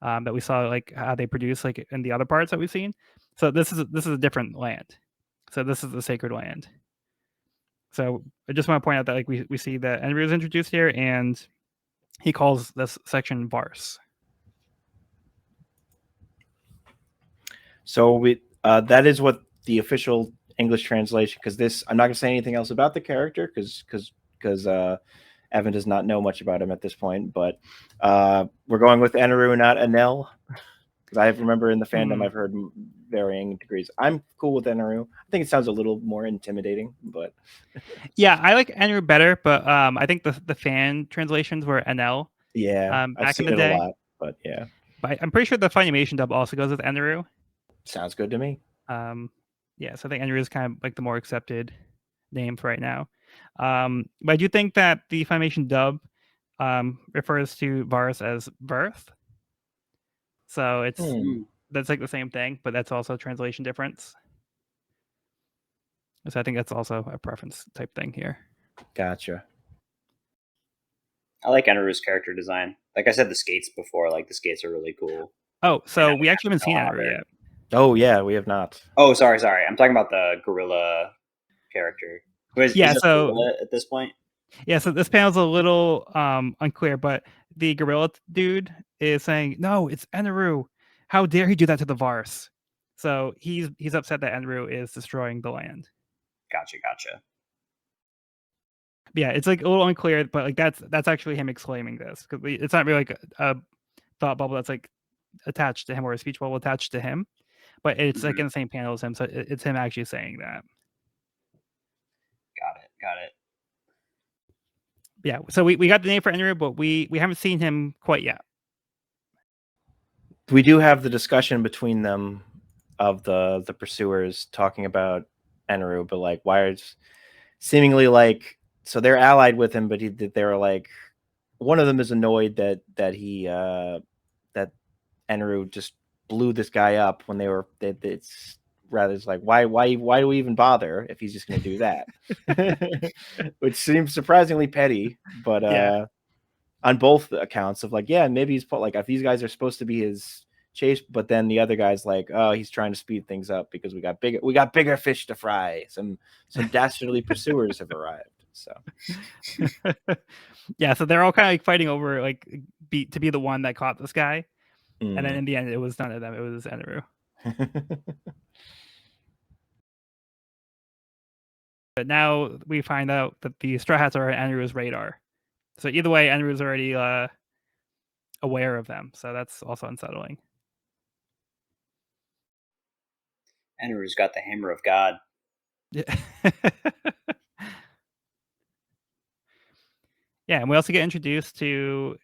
that we saw like how they produce like in the other parts that we've seen. So this is a different land. So this is the sacred land. So I just want to point out that like we see that Enru is introduced here, and he calls this section Vars. So that is what the official English translation. Because this, I'm not going to say anything else about the character because Evan does not know much about him at this point. But we're going with Eneru, not Enel. Because I remember in the fandom I've heard varying degrees. I'm cool with Eneru. I think it sounds a little more intimidating, but yeah, I like Enru better. But I think the fan translations were Enel. yeah, back I've seen in the it day. a lot. But yeah, but I'm pretty sure the Funimation dub also goes with Enru. sounds good to me. Yeah, so I think Enru is kind of like the more accepted name for right now. But I do think that the Funimation dub refers to Vars as birth. So it's that's like the same thing, but that's also a translation difference. So I think that's also a preference type thing here. Gotcha. I like Eneru's character design. Like I said, the skates before, like the skates are really cool. Oh, so we actually haven't seen Eneru yet. Oh yeah, we have not. Oh, sorry. I'm talking about the gorilla character. Is so gorilla at this point? Yeah, so this panel's a little unclear, but the gorilla dude is saying, "No, it's Eneru. How dare he do that to the Vars?" So he's upset that Eneru is destroying the land. Gotcha. Yeah, it's like a little unclear, but like that's actually him exclaiming this because it's not really like a thought bubble that's like attached to him or a speech bubble attached to him, but it's like in the same panel as him, so it's him actually saying that. Got it. Yeah, so we got the name for Eneru, but we haven't seen him quite yet. We do have the discussion between them of the pursuers talking about Eneru, but like why is seemingly like so they're allied with him, but they're like one of them is annoyed that he that Eneru just blew this guy up when it's rather it's like why do we even bother if he's just going to do that, which seems surprisingly petty, but yeah. On both accounts of like maybe he's put like if these guys are supposed to be his chase, but then the other guy's like, oh, he's trying to speed things up because we got bigger fish to fry. Some dastardly pursuers have arrived. So yeah, so they're all kind of like fighting over like to be the one that caught this guy, and then in the end, it was none of them. It was Eneru. But now we find out that the Straw Hats are on Eneru's radar. So either way, Eneru's already aware of them. So that's also unsettling. Eneru's got the hammer of God. Yeah. Yeah, and we also get introduced to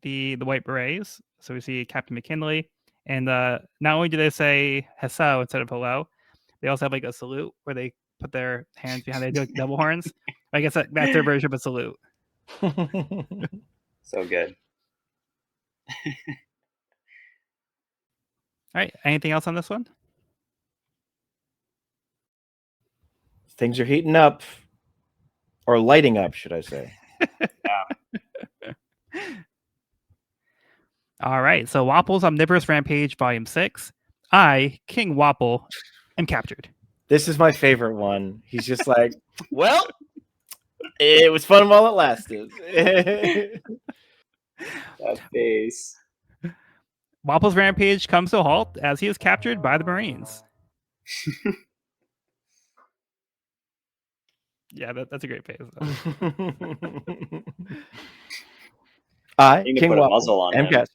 the White Berets. So we see Captain McKinley, and not only do they say "Hello" instead of "hello," they also have like a salute where they put their hands behind. They do like double horns. I guess that's their version of a salute. So good. All right. Anything else on this one? Things are heating up, or lighting up, should I say? Yeah. All right. So Wapple's Omnivorous Rampage, Volume 6. I, King Wapple, am captured. This is my favorite one. He's just like, well, it was fun while it lasted. That face. Wapple's rampage comes to a halt as he is captured by the Marines. Yeah, that's a great face. I, You need to King put a Wapple, muzzle on am him. captured.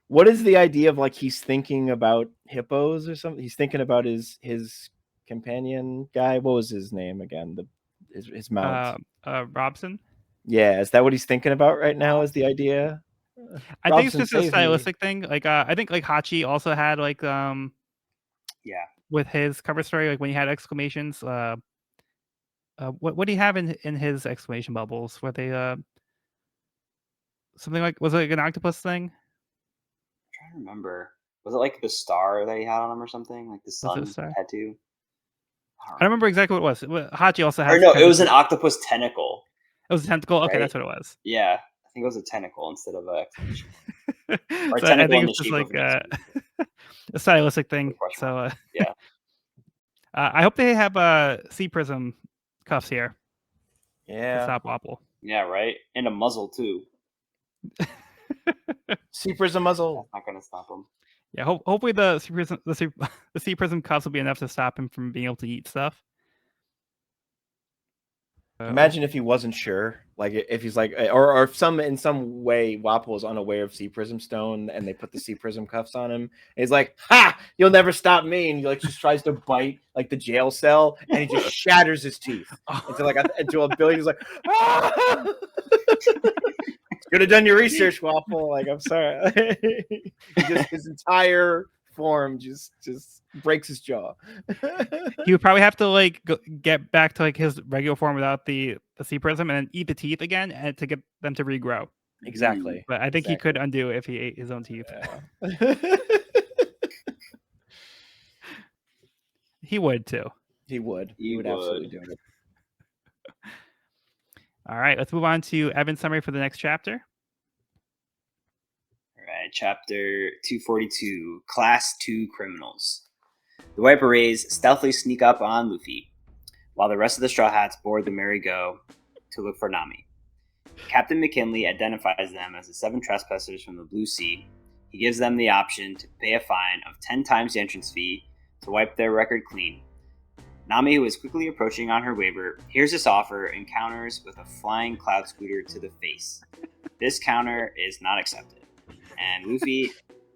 What is the idea of like he's thinking about hippos or something? He's thinking about his companion guy. What was his name again? His mount. Robson. Yeah, is that what he's thinking about right now? Is the idea? I think it's just a stylistic thing. Like I think like Hachi also had like yeah, with his cover story, like when he had exclamations. What do you have in his exclamation bubbles? Were they something like, was it like an octopus thing? I'm trying to remember. Was it like the star that he had on him or something? Like the sun tattoo? I don't remember exactly what it was. Hachi also has. Or no, it was an octopus tentacle. It was a tentacle. Okay, right? That's what it was. Yeah, I think it was a tentacle instead of an exclamation. Or so I think it's just like a stylistic thing. So yeah. I hope they have C prism cuffs here to Yeah. stop Wapple. Yeah, right. And a muzzle too. C prism muzzle. That's not gonna stop him. Yeah, hopefully the C prism cuffs will be enough to stop him from being able to eat stuff. Imagine if he wasn't sure, like if he's like, or if in some way Wapple is unaware of C Prism Stone, and they put the C Prism cuffs on him. And he's like, "Ha! You'll never stop me!" And he like just tries to bite like the jail cell, and he just shatters his teeth into a billion. He's like, "Ah!" Could have done your research, Wapple. Like, I'm sorry. His entire form just breaks his jaw. He would probably have to like get back to like his regular form without the C prism, and then eat the teeth again, and to get them to regrow. Exactly. But I think he could undo it if he ate his own teeth. Yeah. He would too. He would absolutely do it. All right, let's move on to Evan's summary for the next chapter. All right, chapter 242, Class 2 Criminals. The White Berets stealthily sneak up on Luffy, while the rest of the Straw Hats board the merry-go to look for Nami. Captain McKinley identifies them as the 7 trespassers from the Blue Sea. He gives them the option to pay a fine of 10 times the entrance fee to wipe their record clean. Nami, who is quickly approaching on her waiver, hears this offer and counters with a flying cloud scooter to the face. This counter is not accepted, and Luffy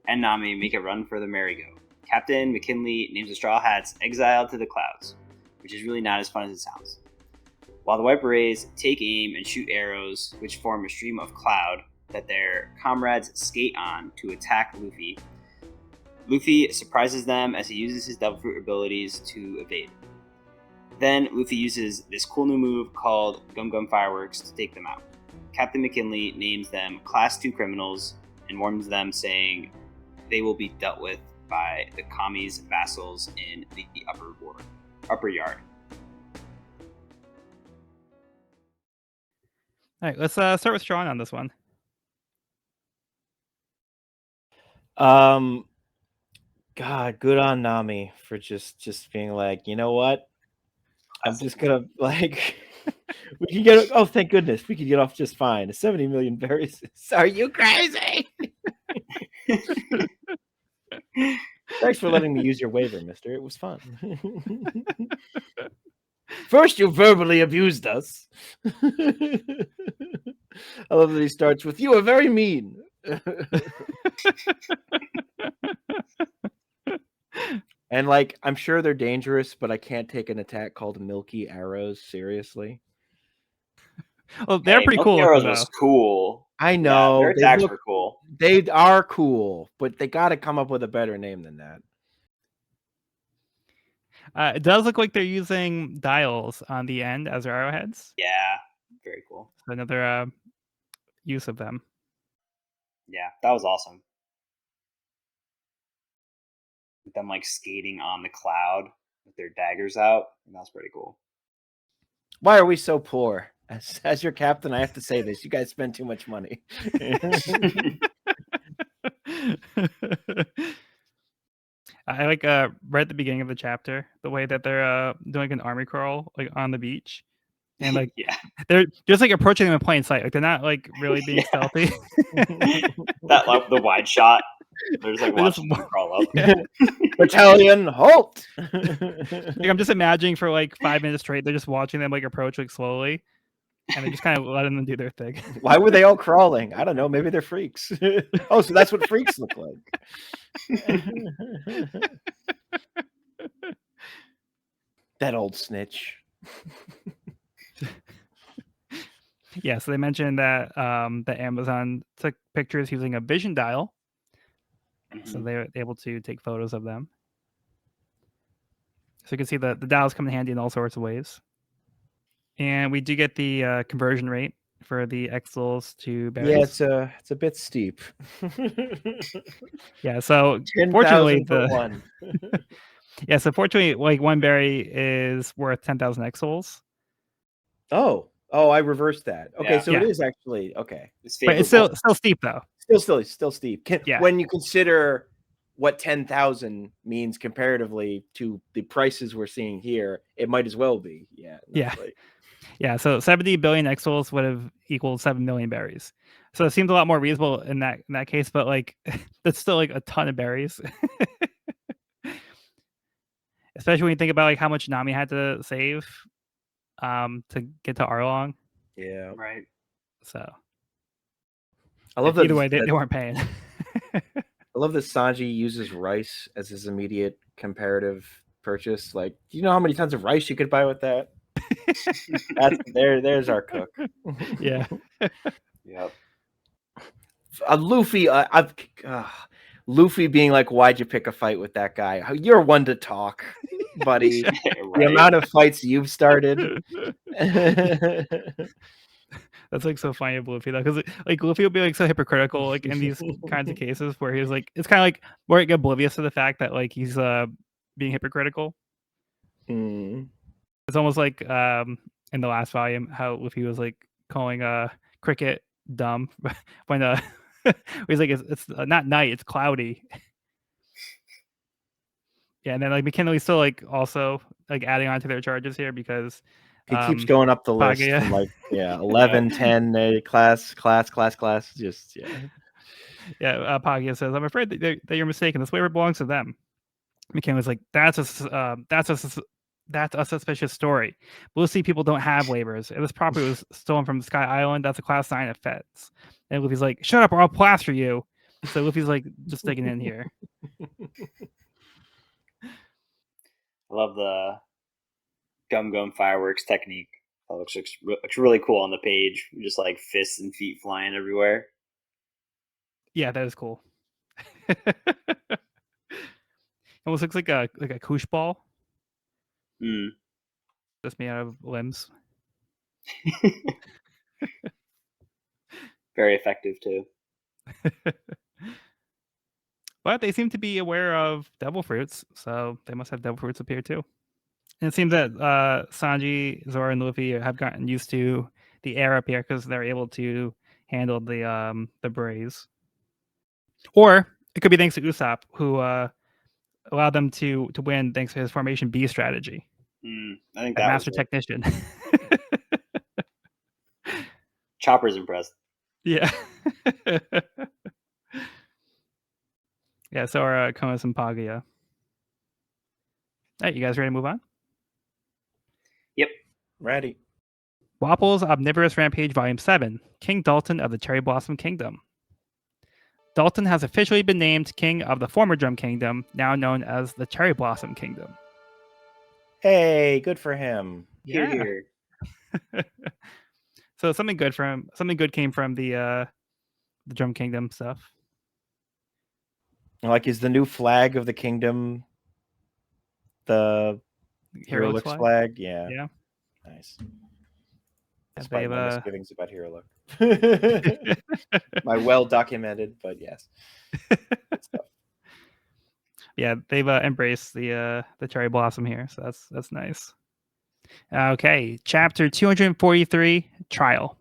and Nami make a run for the merry-go. Captain McKinley names the Straw Hats exiled to the clouds, which is really not as fun as it sounds. While the White Berets take aim and shoot arrows, which form a stream of cloud that their comrades skate on to attack Luffy, Luffy surprises them as he uses his Devil Fruit abilities to evade. Then Luffy uses this cool new move called Gum Gum Fireworks to take them out. Captain McKinley names them Class 2 criminals and warns them, saying they will be dealt with by the Kami's vassals in the upper yard. All right, let's start with Sean on this one. God, good on Nami for just being like, you know what? I'm just gonna like we can get oh thank goodness we can get off just fine. 70 million berries. Are you crazy? Thanks for letting me use your waiver, mister. It was fun. First you verbally abused us. I love that he starts with, "You are very mean." And like, I'm sure they're dangerous, but I can't take an attack called Milky Arrows seriously. Well, they're pretty cool. Arrows was cool. I know. Yeah, their attacks were cool. They are cool, but they got to come up with a better name than that. It does look like they're using dials on the end as their arrowheads. Yeah, very cool. Another use of them. Yeah, that was awesome. With them like skating on the cloud with their daggers out, and that's pretty cool. Why are we so poor? As your captain, I have to say this: you guys spend too much money. I like right at the beginning of the chapter, the way that they're doing an army crawl like on the beach, and like yeah, they're just like approaching them in plain sight. Like they're not like really being stealthy. That like the wide shot. They're just like watching them crawl up. Battalion, halt! Like, I'm just imagining for like 5 minutes straight, they're just watching them like approach like slowly, and they're just kind of letting them do their thing. Why were they all crawling? I don't know. Maybe they're freaks. Oh, so that's what freaks look like. That old snitch. Yeah, so they mentioned that the Amazon took pictures using a vision dial. So they were able to take photos of them. So you can see the dials come in handy in all sorts of ways. And we do get the conversion rate for the Exels to berries. Yeah, it's a bit steep. Yeah, so 10, fortunately one. Yeah, so fortunately, like one berry is worth 10,000 Exels. Oh, I reversed that. Okay, so it is actually okay. But it's still steep though. Still steep. Yeah. When you consider what 10,000 means comparatively to the prices we're seeing here, it might as well be. Yeah. Yeah. Like, Yeah, so 70 billion exols would have equaled 7 million berries. So it seems a lot more reasonable in that case, but like that's still like a ton of berries. Especially when you think about like how much Nami had to save to get to Arlong. yeah. Right. So I love that. either way, they weren't paying. I love that Sanji uses rice as his immediate comparative purchase. Like, do you know how many tons of rice you could buy with that? There's our cook. Yeah. Yep. Luffy, Luffy being like, "Why'd you pick a fight with that guy? You're one to talk, buddy. The Right. amount of fights you've started." That's like so funny of Luffy though, because like Luffy will be like so hypocritical like in these kinds of cases where he's like, it's kind of like more like oblivious to the fact that like he's being hypocritical. Mm. It's almost like in the last volume how Luffy was like calling Cricket dumb when he's like it's not night, it's cloudy. Yeah, and then like McKinley's still like also like adding on to their charges here because He keeps going up the list Pagaya. from like 11, 10, class. Just Yeah, Pagaya says, "I'm afraid that you're mistaken. This waiver belongs to them." McKinley's like, "That's a suspicious story. Blue Sea people don't have waivers. If this property was stolen from Sky Island, that's a class 9 offense." And Luffy's like, "Shut up or I'll plaster you." So Luffy's like just digging in here. I love the gum fireworks technique. That looks really cool on the page. Just like fists and feet flying everywhere. Yeah, that is cool. Almost looks like a koosh ball. Just made out of limbs. Very effective too. But they seem to be aware of devil fruits, so they must have devil fruits up here too. And it seems that Sanji, Zoro, and Luffy have gotten used to the air up here because they're able to handle the braze. Or it could be thanks to Usopp, who allowed them to win thanks to his Formation B strategy. I think that that master was technician. Chopper's impressed. Yeah. Yeah, so are Konos and Pagaya. All right, you guys ready to move on? Yep. ready. Wapple's Omnivorous Rampage Volume 7, King Dalton of the Cherry Blossom Kingdom. Dalton has officially been named King of the former Drum Kingdom, now known as the Cherry Blossom Kingdom. Hey, good for him. Hear, hear. So something good came from the Drum Kingdom stuff. Like, is the new flag of the kingdom the Hero Look's flag? Yeah. Yeah. Nice. Yeah, Despite my misgivings about Hero Look. My well-documented, but yes. Good stuff. Yeah, they've embraced the Cherry Blossom here, so that's nice. Okay, chapter 243, Trial.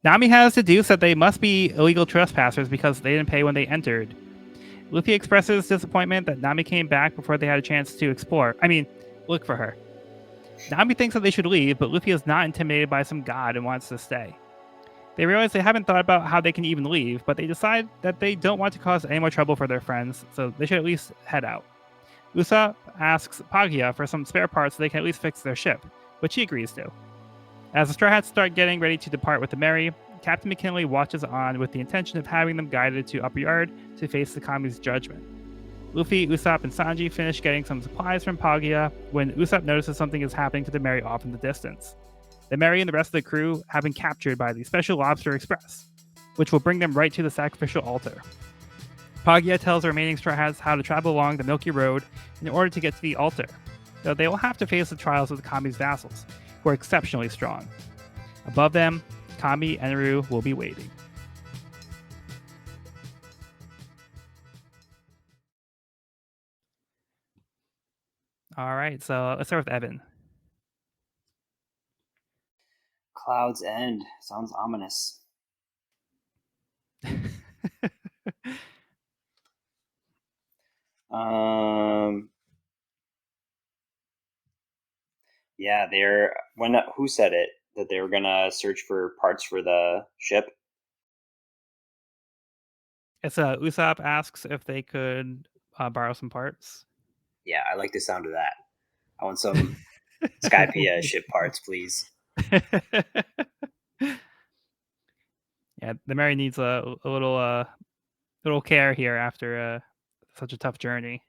Nami has deduced that they must be illegal trespassers because they didn't pay when they entered. Luffy expresses disappointment that Nami came back before they had a chance to look for her. Nami thinks that they should leave, but Luffy is not intimidated by some god and wants to stay. They realize they haven't thought about how they can even leave, but they decide that they don't want to cause any more trouble for their friends, so they should at least head out. Usopp asks Pagaya for some spare parts so they can at least fix their ship, which he agrees to. As the Straw Hats start getting ready to depart with the Merry, Captain McKinley watches on with the intention of having them guided to Upper Yard to face the Kami's judgment. Luffy, Usopp, and Sanji finish getting some supplies from Pagaya when Usopp notices something is happening to the Merry off in the distance. The Merry and the rest of the crew have been captured by the Special Lobster Express, which will bring them right to the sacrificial altar. Pagaya tells the remaining Straw Hats how to travel along the Milky Road in order to get to the altar, though they will have to face the trials of the Kami's vassals, who are exceptionally strong. Above them, Kami and Ru will be waiting. All right, so let's start with Evan. Cloud's End sounds ominous. Yeah, who said it that they were gonna search for parts for the ship? It's Usopp asks if they could borrow some parts. Yeah, I like the sound of that. I want some Skypiea ship parts, please. Yeah, the Mary needs a little care here after such a tough journey.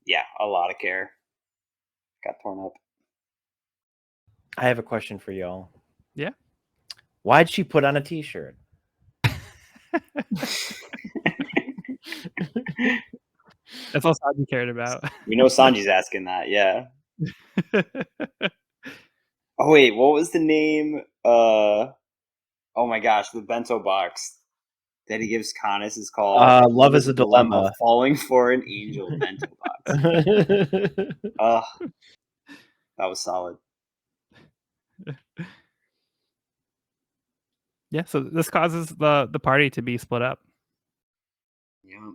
Yeah, a lot of care. Got torn up. I have a question for y'all. Yeah. Why'd she put on a t-shirt? That's all Sanji cared about. We know Sanji's asking that, yeah. Oh wait, what was the name? Oh my gosh, the bento box that he gives Kanis is called Love is a Dilemma. Falling for an Angel bento box. That was solid. Yeah, so this causes the party to be split up. Yeah.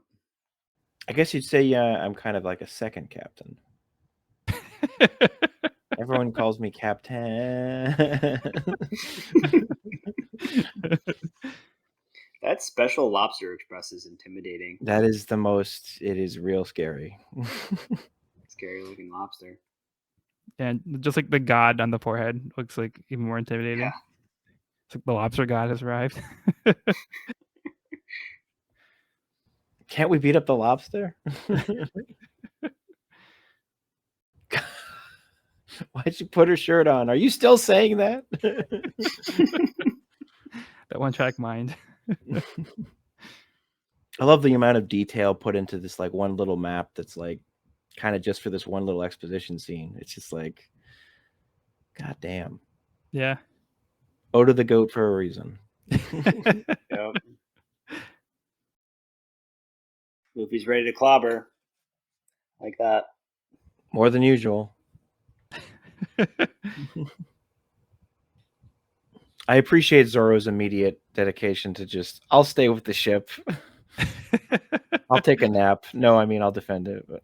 I guess you'd say, yeah, I'm kind of like a second captain. Everyone calls me Captain. That special lobster express is intimidating. That is the most. It is real scary. Scary looking lobster. And just like the god on the forehead looks like even more intimidating. Yeah. It's like the lobster god has arrived. Can't we beat up the lobster? Why'd you put her shirt on? Are you still saying that? That one track mind. I love the amount of detail put into this like one little map that's like kind of just for this one little exposition scene. It's just like, god damn. Yeah. Ode to the goat for a reason. Yep. Luffy's ready to clobber. Like that. More than usual. I appreciate Zoro's immediate dedication to just, I'll stay with the ship. I'll take a nap. No, I mean, I'll defend it. But...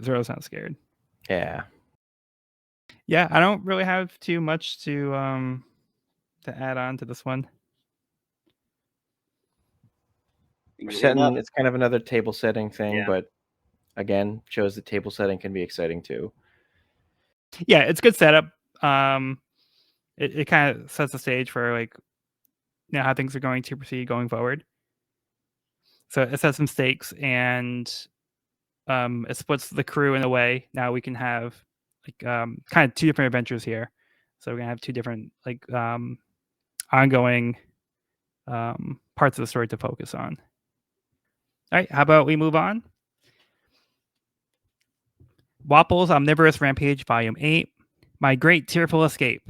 Zoro sounds scared. Yeah. Yeah, I don't really have too much to add on to this one. It's kind of another table setting thing, but again, shows that table setting can be exciting too. Yeah, it's good setup. It kind of sets the stage for like how things are going to proceed going forward. So it sets some stakes and it splits the crew in a way. Now we can have like kind of two different adventures here. So we're gonna have two different like ongoing parts of the story to focus on. All right, how about we move on? Wapple's Omnivorous Rampage, Volume 8. My Great Tearful Escape.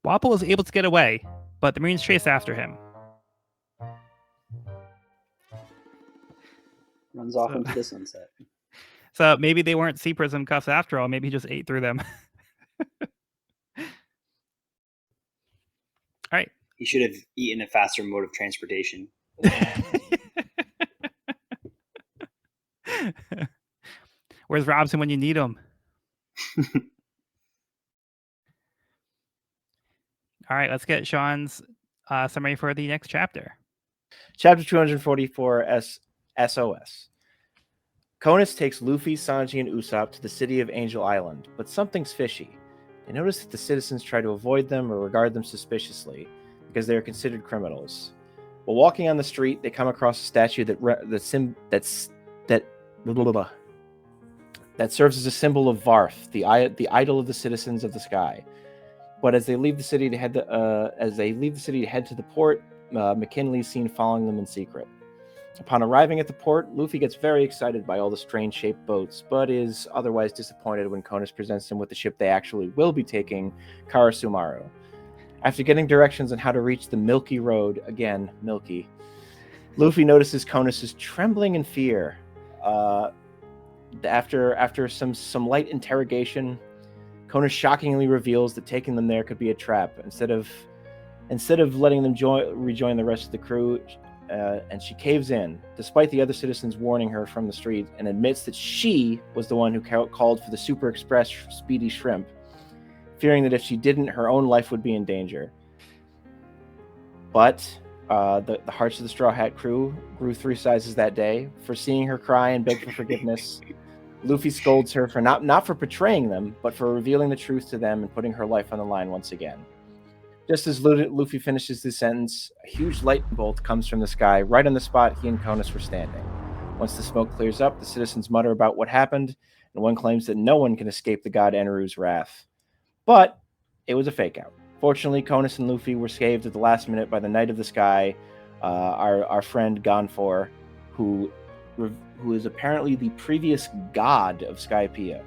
Wapple is able to get away, but the Marines chase after him. Runs off into the sunset. So maybe they weren't sea prism cuffs after all. Maybe he just ate through them. All right. He should have eaten a faster mode of transportation. Where's Robson when you need him? All right, let's get Sean's summary for the next chapter. Chapter 244, S.O.S. Konus takes Luffy, Sanji, and Usopp to the city of Angel Island, but something's fishy. They notice that the citizens try to avoid them or regard them suspiciously because they are considered criminals. While walking on the street, they come across a statue that serves as a symbol of Varth, the idol of the citizens of the sky. But as they leave the city to head to the port, McKinley is seen following them in secret. Upon arriving at the port, Luffy gets very excited by all the strange-shaped boats, but is otherwise disappointed when Konus presents him with the ship they actually will be taking, Karasumaru. After getting directions on how to reach the Milky Road, again, Milky, Luffy notices Konus is trembling in fear. After some light interrogation, Konus shockingly reveals that taking them there could be a trap. Instead of Instead of letting them rejoin the rest of the crew, and she caves in, despite the other citizens warning her from the street, and admits that she was the one who called for the Super Express Speedy Shrimp, fearing that if she didn't, her own life would be in danger. But the hearts of the Straw Hat crew grew 3 sizes that day. For seeing her cry and beg for forgiveness, Luffy scolds her for not for betraying them, but for revealing the truth to them and putting her life on the line once again. Just as Luffy finishes this sentence, a huge lightning bolt comes from the sky right on the spot he and Conus were standing. Once the smoke clears up, the citizens mutter about what happened, and one claims that no one can escape the god Eneru's wrath. But it was a fake out. Fortunately, Conus and Luffy were saved at the last minute by the Knight of the Sky, our friend Gonfor, who is apparently the previous god of Skypiea.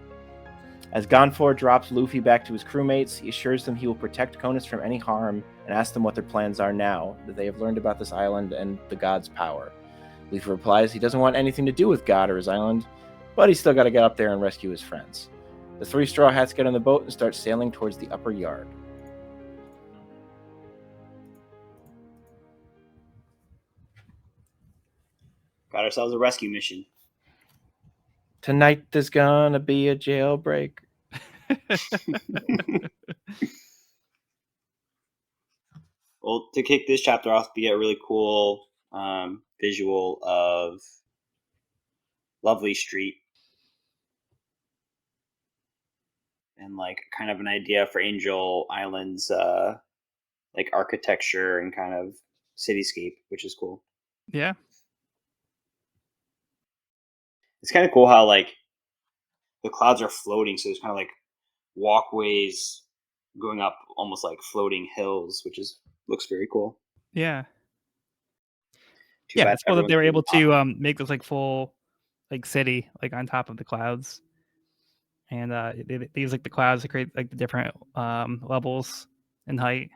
As Gonfor drops Luffy back to his crewmates, he assures them he will protect Conus from any harm and asks them what their plans are now that they have learned about this island and the god's power. Luffy replies he doesn't want anything to do with God or his island, but he's still got to get up there and rescue his friends. The 3 Straw Hats get on the boat and start sailing towards the upper yard. Got ourselves a rescue mission. Tonight there's gonna be a jailbreak. Well, to kick this chapter off, we get a really cool visual of Lovely Street and like kind of an idea for Angel Island's like architecture and kind of cityscape, which is cool. Yeah. It's kind of cool how like the clouds are floating, so there's kind of like walkways going up almost like floating hills, which looks very cool. Yeah. Too Yeah, bad it's cool that they were able everyone's to make this like full like city like on top of the clouds. And they use like the clouds to create like the different levels in height.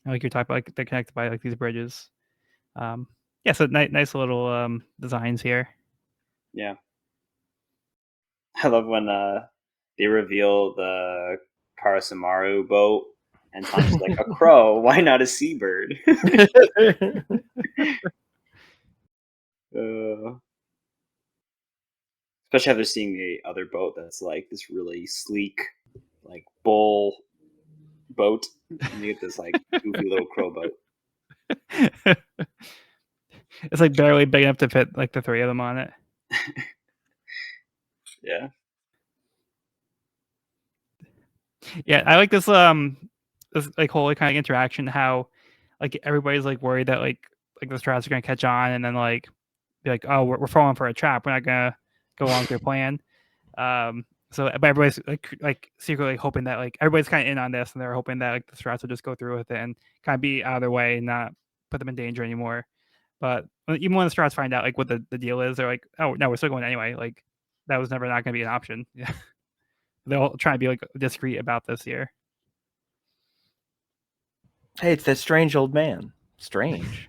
And, like you're talking about, like they're connected by like these bridges. Yeah, so nice little designs here. Yeah. I love when they reveal the Karasumaru boat and Sanji's like, a crow, why not a seabird? Especially after seeing the other boat that's like this really sleek, like bull boat. And you get this like goofy little crow boat. It's like barely big enough to fit like the 3 of them on it. Yeah. Yeah, I like this like whole kind of interaction, how like everybody's like worried that like the Strauss are gonna catch on and then like be like, oh, we're falling for a trap, we're not gonna go along with their plan. So but everybody's like secretly hoping that like everybody's kind of in on this, and they're hoping that like the Strauss will just go through with it and kind of be out of their way and not put them in danger anymore. But even when the Strauss find out like what the deal is, they're like, oh no, we're still going anyway. Like that was never not gonna be an option. Yeah. They'll try to be like discreet about this here. Hey, it's that strange old man. Strange.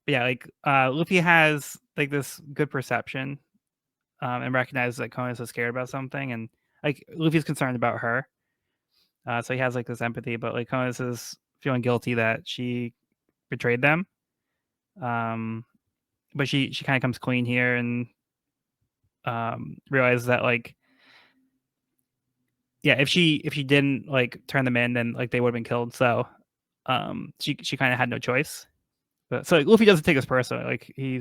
But yeah, like Luffy has like this good perception and recognizes that Conus is scared about something, and like Luffy's concerned about her. So he has like this empathy, but like Conus is feeling guilty that she betrayed them. But she kind of comes clean here and realizes that like, yeah, if she didn't like turn them in, then like they would have been killed. So she kind of had no choice. But so like, Luffy doesn't take this personally. Like he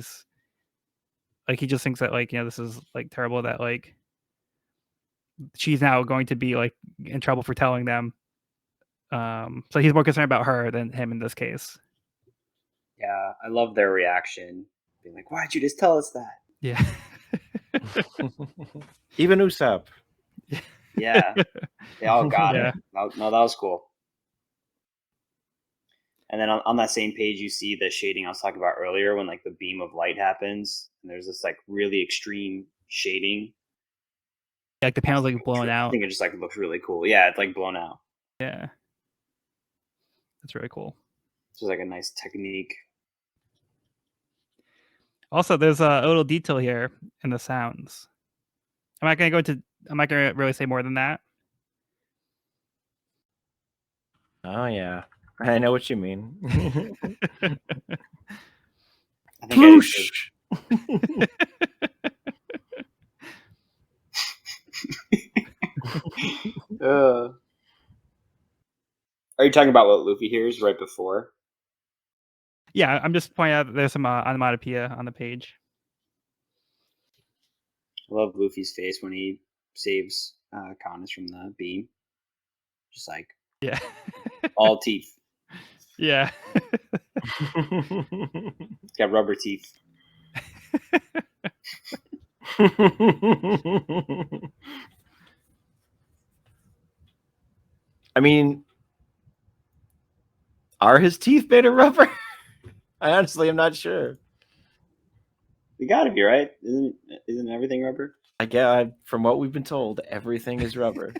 just thinks that like, you know, this is like terrible that like she's now going to be like in trouble for telling them. So he's more concerned about her than him in this case. Yeah, I love their reaction. Being like, why'd you just tell us that? Yeah. Even Usopp. Yeah. They all got it. No, that was cool. And then on that same page, you see the shading I was talking about earlier when like the beam of light happens, and there's this like really extreme shading. Like the panel's like blown out. I think it just like looks really cool. Yeah, it's like blown out. Yeah, that's really cool. It's just like a nice technique. Also, there's a little detail here and the sounds. I'm not going to really say more than that. Oh yeah, I know what you mean. I think I do too. Are you talking about what Luffy hears right before? Yeah, I'm just pointing out that there's some onomatopoeia on the page. I love Luffy's face when he saves Kanis from the beam. Just like Yeah. all teeth. Yeah. He's got rubber teeth. I mean, are his teeth made of rubber? I honestly am not sure. They gotta be, right? Isn't everything rubber? I guess from what we've been told, everything is rubber.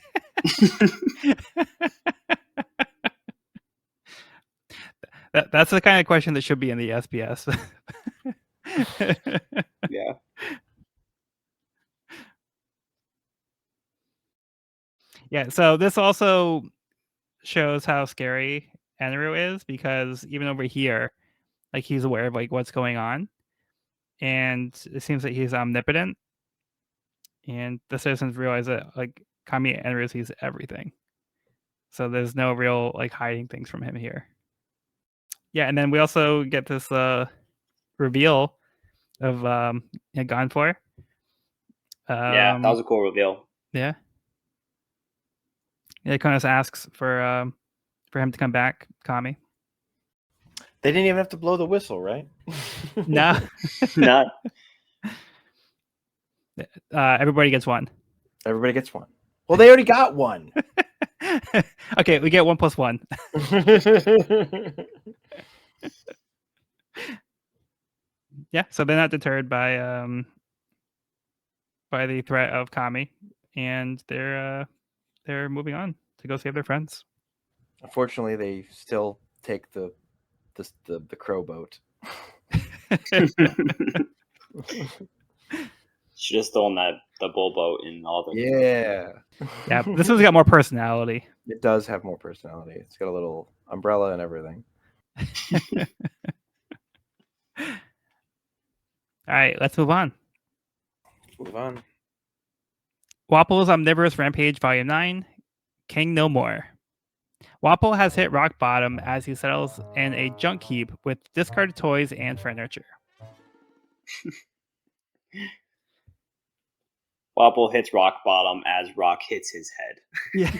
That's the kind of question that should be in the SPS. Yeah. Yeah, so this also shows how scary Enru is, because even over here, like, he's aware of like what's going on, and it seems that he's omnipotent, and the citizens realize that like Kami Enru sees everything, so there's no real like hiding things from him here. Yeah, and then we also get this reveal of Gonfor. Yeah, that was a cool reveal. Yeah. Yeah, Konos asks for him to come back, Kami. They didn't even have to blow the whistle, right? No. Not. Everybody gets one. Everybody gets one. Well, they already got one. Okay, we get 1 + 1. Yeah, so they're not deterred by the threat of Kami, and they're moving on to go save their friends. Unfortunately, they still take the crow boat. Should have stolen the bull boat and all the. Yeah, this one's got more personality. It does have more personality. It's got a little umbrella and everything. All right, let's move on. Move on. Wapple's Omnivorous Rampage Volume 9, King No More. Wapple has hit rock bottom as he settles in a junk heap with discarded toys and furniture. Wapple hits rock bottom as Rock hits his head. Yeah.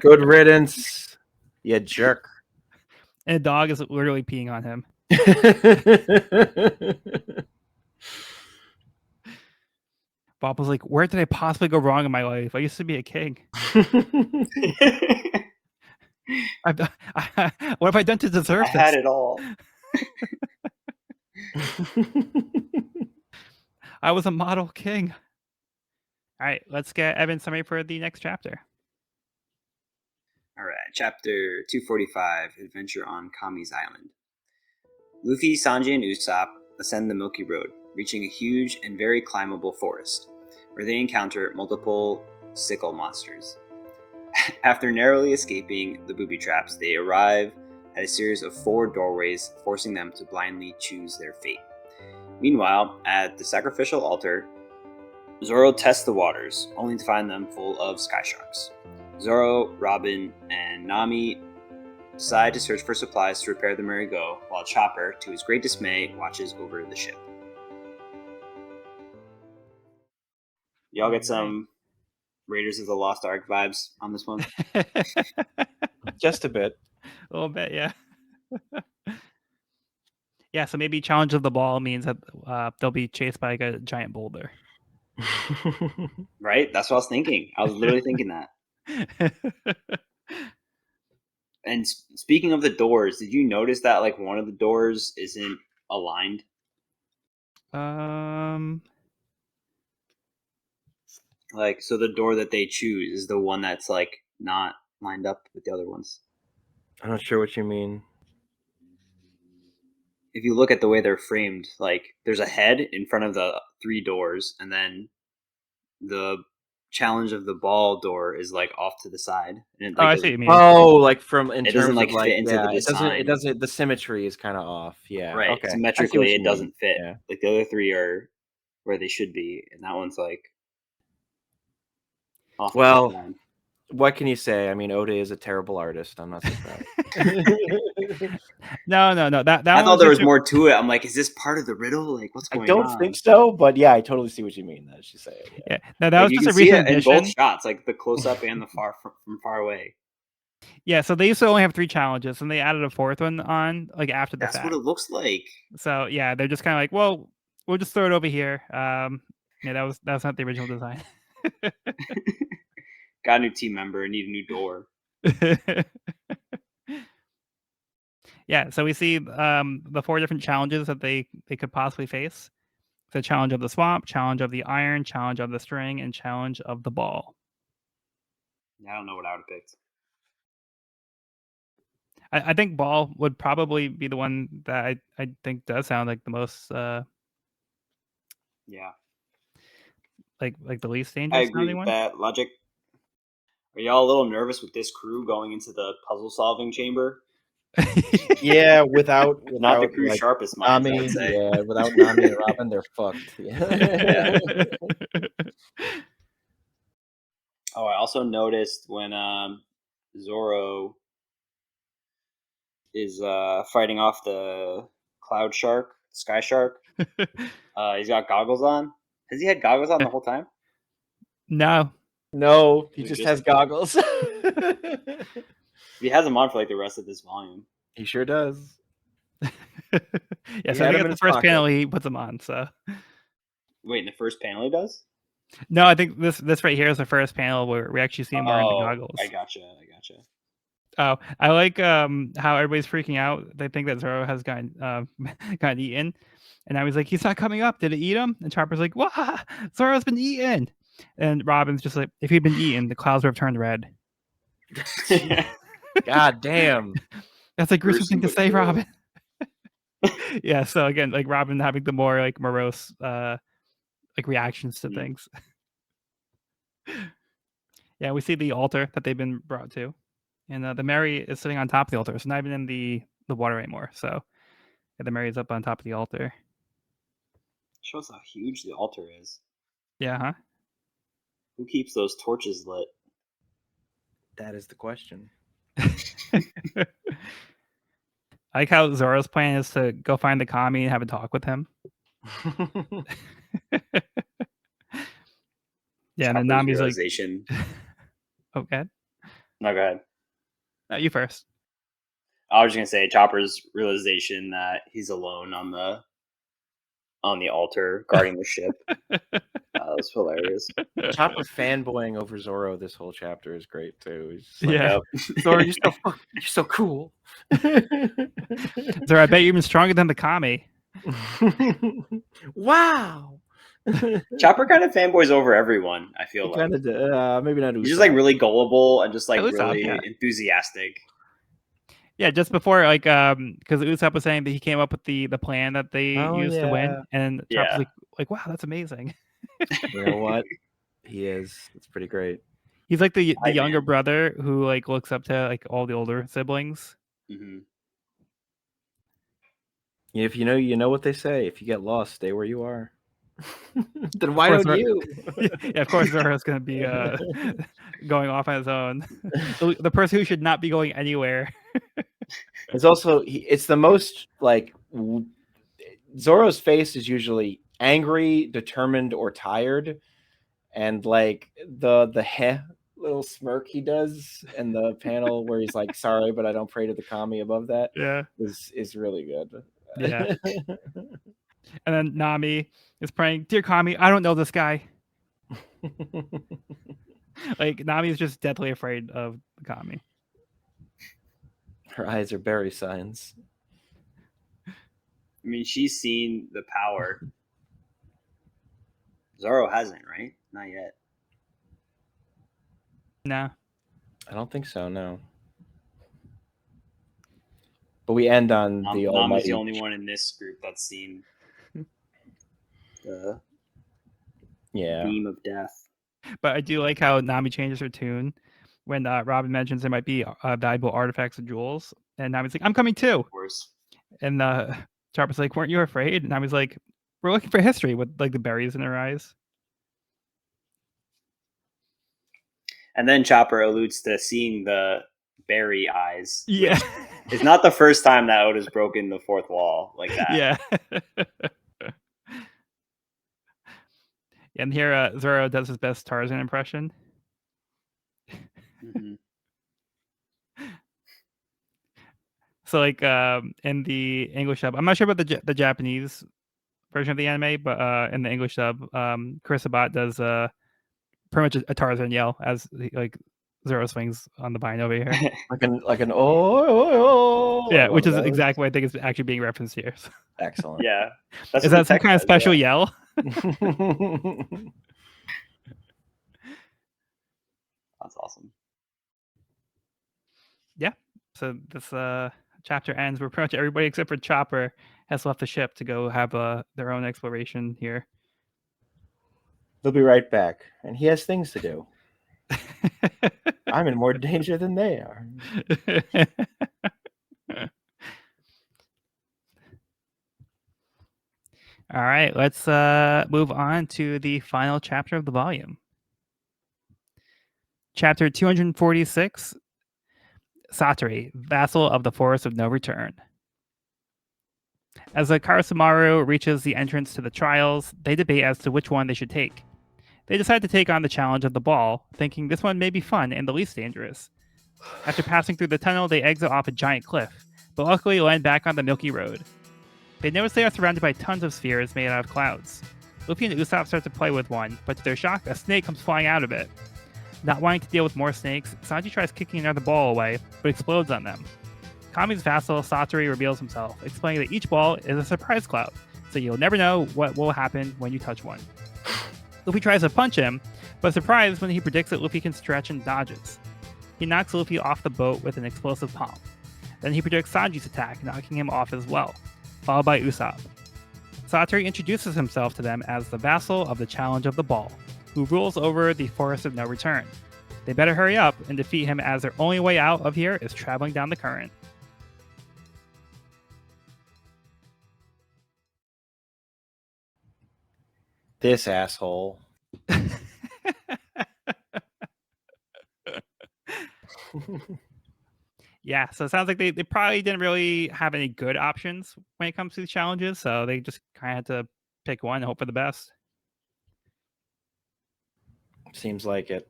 Good riddance, you jerk. And the dog is literally peeing on him. Wapple's like, where did I possibly go wrong in my life? I used to be a king. What have I done to deserve this? I had it all. I was a model king. All right, let's get Evan's summary for the next chapter. All right, chapter 245, Adventure on Kami's Island. Luffy, Sanji, and Usopp ascend the Milky Road, reaching a huge and very climbable forest, where they encounter multiple sickle monsters. After narrowly escaping the booby traps, they arrive at a series of 4 doorways, forcing them to blindly choose their fate. Meanwhile, at the sacrificial altar, Zoro tests the waters, only to find them full of sky sharks. Zoro, Robin, and Nami decide to search for supplies to repair the merry-go, while Chopper, to his great dismay, watches over the ship. Y'all get some Raiders of the Lost Ark vibes on this one? Just a bit. A little bit, yeah. Yeah, so maybe challenge of the ball means that they'll be chased by like a giant boulder. Right? That's what I was thinking. I was literally thinking that. And speaking of the doors, did you notice that like one of the doors isn't aligned? Like, so the door that they choose is the one that's like not lined up with the other ones. I'm not sure what you mean. if you look at the way they're framed, like there's a head in front of the 3 doors, and then the challenge of the ball door is like off to the side, and it Oh, like I see what you doesn't mean. Oh, like from in it doesn't terms like of like fit into the it design. doesn't the symmetry is kind of off. Yeah. Right. Okay. I see what Symmetrically, you it doesn't mean. fit. Yeah. Like the other 3 are where they should be, and that one's like off to the Well, side. what can you say? I mean, Oda is a terrible artist. I'm not surprised. No. That I one thought was there was just more to it. I'm like, is this part of the riddle? Like, what's I going don't on? think so, but yeah, I totally see what you mean. As you say it. Yeah. yeah. No, that Like, was you just can a see recent it in both addition. shots, like the close up and the from far away. Yeah, so they used to only have 3 challenges, and they added a 4th one on like after the That's fact. what it looks like. So yeah, they're just kind of like, well, we'll just throw it over here. Yeah, that was not the original design. Got a new team member, need a new door. Yeah, so we see the 4 different challenges that they could possibly face: the challenge of the swamp, challenge of the iron, challenge of the string, and challenge of the ball. I don't know what I would have picked. I think ball would probably be the one that I think does sound like the most Yeah, like the least I dangerous agree sounding with one. that logic. Are y'all a little nervous with this crew going into the puzzle solving chamber? Yeah, without Not the crew's like sharpest minds, I would Nami, say. yeah, without Nami and Robin, they're fucked. Yeah. Oh, I also noticed when Zoro is fighting off the cloud shark, sky shark. He's got goggles on. Has he had goggles on the whole time? No. No, he Or just just- has goggles. He has them on for like the rest of this volume. He sure does. Yeah, He so I had think 'em at in the his first pocket. panel he puts them on. So Wait, in the first panel he does? no, I think this right here is the first panel where we actually see him wearing the goggles. I gotcha. Oh, I like how everybody's freaking out. They think that Zoro has gotten gotten eaten, and now he's like, he's not coming up. Did it eat him? And Chopper's like, what? Zoro's been eaten. And Robin's just like, if he'd been eaten, the clouds would have turned red. God damn. That's a gruesome thing to Gruesome but say, true. Robin. Yeah, so again, like Robin having the more like morose like reactions to things. Yeah, we see the altar that they've been brought to, and the Mary is sitting on top of the altar. It's not even in the water anymore. So yeah, the Mary is up on top of the altar. Shows how huge the altar is. Yeah, huh? Who keeps those torches lit? That is the question. I like how Zoro's plan is to go find the Kami and have a talk with him. Yeah, and then Chopper's Nami's realization. like, "Okay, No, go ahead. no, you first." I was just gonna say Chopper's realization that he's alone on the altar guarding the ship. That was hilarious. Chopper fanboying over Zoro this whole chapter is great too. He's just like, Yeah, Zoro, you're so cool. Zoro, I bet you're even stronger than the Kami. Wow. Chopper kind of fanboys over everyone. I feel He like kind of maybe not. he's just like really gullible and just like Usopp, really yeah. enthusiastic. Yeah, just before like because Usopp was saying that he came up with the plan that they used to win, and Chopper's like, wow, that's amazing. You know what? He is. It's pretty great. He's like the Hype younger man. brother who like looks up to like all the older siblings. Mm-hmm. If you know what they say. If you get lost, stay where you are. Then why course, don't you? Yeah, of course Zoro's gonna be going off on his own. The person who should not be going anywhere. It's also it's the most like Zoro's face is usually angry, determined, or tired, and like the heh little smirk he does in the panel where he's like, "Sorry, but I don't pray to the Kami." Above that Yeah, is really good. yeah. And then Nami is praying, "Dear Kami, I don't know this guy." Like Nami is just deathly afraid of the Kami. Her eyes are berry signs. I mean, she's seen the power. Zoro hasn't, right? Not yet. No. I don't think so. No. But we end on the Nami's almighty. the only one in this group that's seen the beam of death. But I do like how Nami changes her tune when Robin mentions there might be valuable artifacts and jewels, and Nami's like, "I'm coming too." Of course. And Chopper's like, "Weren't you afraid?" And Nami's like, "We're looking for history," with like the berries in her eyes. And then Chopper alludes to seeing the berry eyes. Yeah, It's not the first time that Oda's broken the fourth wall like that. Yeah. And here Zoro does his best Tarzan impression. Mhm. So like in the English dub, I'm not sure about the Japanese version of the anime, but in the English dub, Chris Sabat does pretty much a Tarzan yell as like Zoro swings on the vine over here. like an oh, Yeah, like which one is of those. exactly what I think is actually being referenced here. So. Excellent. Yeah. That's Is what that the some text kind of says, special yeah. yell? That's awesome. Yeah. So this chapter ends where pretty much everybody except for Chopper has left the ship to go have their own exploration here. They'll be right back, and he has things to do. I'm in more danger than they are. All right, let's move on to the final chapter of the volume. Chapter 246, Satori, Vassal of the Forest of No Return. As the Karasumaru reaches the entrance to the trials, they debate as to which one they should take. They decide to take on the challenge of the ball, thinking this one may be fun and the least dangerous. After passing through the tunnel, they exit off a giant cliff, but luckily land back on the Milky Road. They notice they are surrounded by tons of spheres made out of clouds. Luffy and Usopp start to play with one, but to their shock, a snake comes flying out of it. Not wanting to deal with more snakes, Sanji tries kicking another ball away, but explodes on them. Kami's vassal, Satori, reveals himself, explaining that each ball is a surprise cloud, so you'll never know what will happen when you touch one. Luffy tries to punch him, but is surprised when he predicts that Luffy can stretch and dodges. He knocks Luffy off the boat with an explosive palm. Then he predicts Sanji's attack, knocking him off as well, followed by Usopp. Satori introduces himself to them as the vassal of the Challenge of the Ball, who rules over the Forest of No Return. They better hurry up and defeat him, as their only way out of here is traveling down the current. This asshole. Yeah, so it sounds like they probably didn't really have any good options when it comes to the challenges, so they just kind of had to pick one and hope for the best. Seems like it.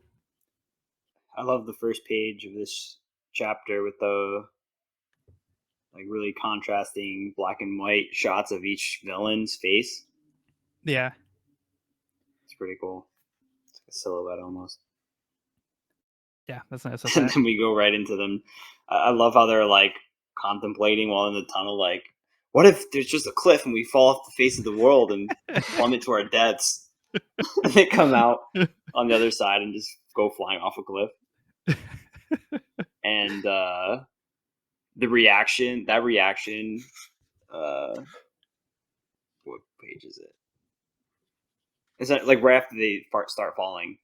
I love the first page of this chapter with the like really contrasting black and white shots of each villain's face. Yeah. It's pretty cool. It's like a silhouette almost. Yeah, that's nice. And then we go right into them. I love how they're like contemplating while in the tunnel, like, what if there's just a cliff and we fall off the face of the world and plummet to our deaths? And they come out on the other side and just go flying off a cliff. And that reaction, what page is it? Is that like right after they start falling?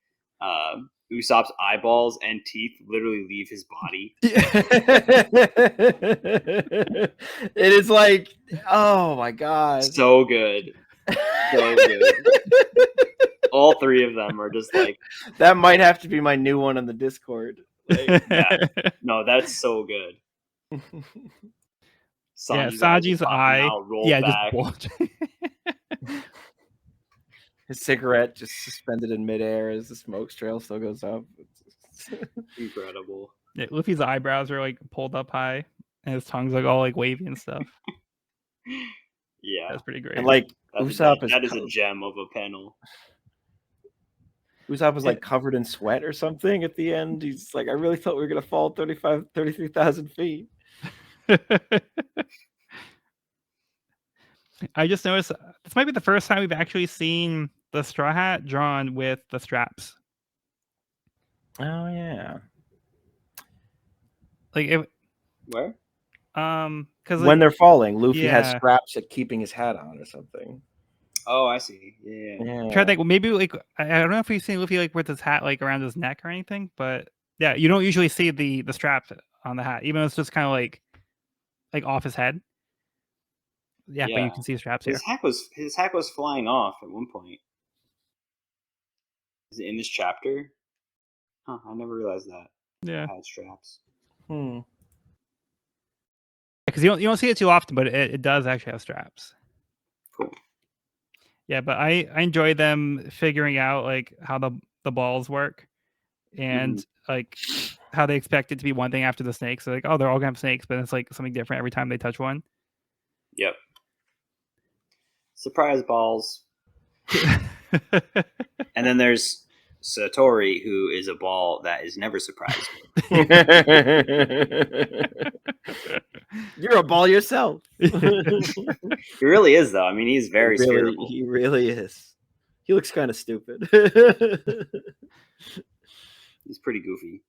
Usopp's eyeballs and teeth literally leave his body. It is like, oh my god, so good, so good. All three of them are just like, that might have to be my new one on the Discord. Like, yeah, no, that's so good. Sanji's eye, out, back. just his cigarette just suspended in midair as the smoke trail still goes up. Incredible. Yeah, Luffy's eyebrows are like pulled up high, and his tongue's like all like wavy and stuff. Yeah, that's pretty great. And like Usopp that is a gem of a panel. Usopp was like covered in sweat or something at the end. He's like, I really thought we were gonna fall 33,000 feet. I just noticed this might be the first time we've actually seen the straw hat drawn with the straps. Oh yeah. Like where? because when they're falling, Luffy has yeah. straps at keeping his hat on or something. Oh, I see. Yeah. I'm trying to think. Well, maybe like I don't know if we've seen Luffy like with his hat like around his neck or anything, but yeah, you don't usually see the strap on the hat, even though it's just kind of like off his head. Yeah, but you can see straps here. His hat was flying off at one point. Is it in this chapter? Huh, I never realized that. Yeah, It had straps. because you don't see it too often, but it does actually have straps. Cool. Yeah, but I enjoy them figuring out like how the balls work and like how they expect it to be one thing after the snakes. So like, oh, they're all gonna have snakes, but it's like something different every time they touch one. Yep. Surprise balls. And then there's Satori, who is a ball that is never surprised. You're a ball yourself. He really is, though. I mean, he's very spherical. He really is. He looks kind of stupid. He's pretty goofy,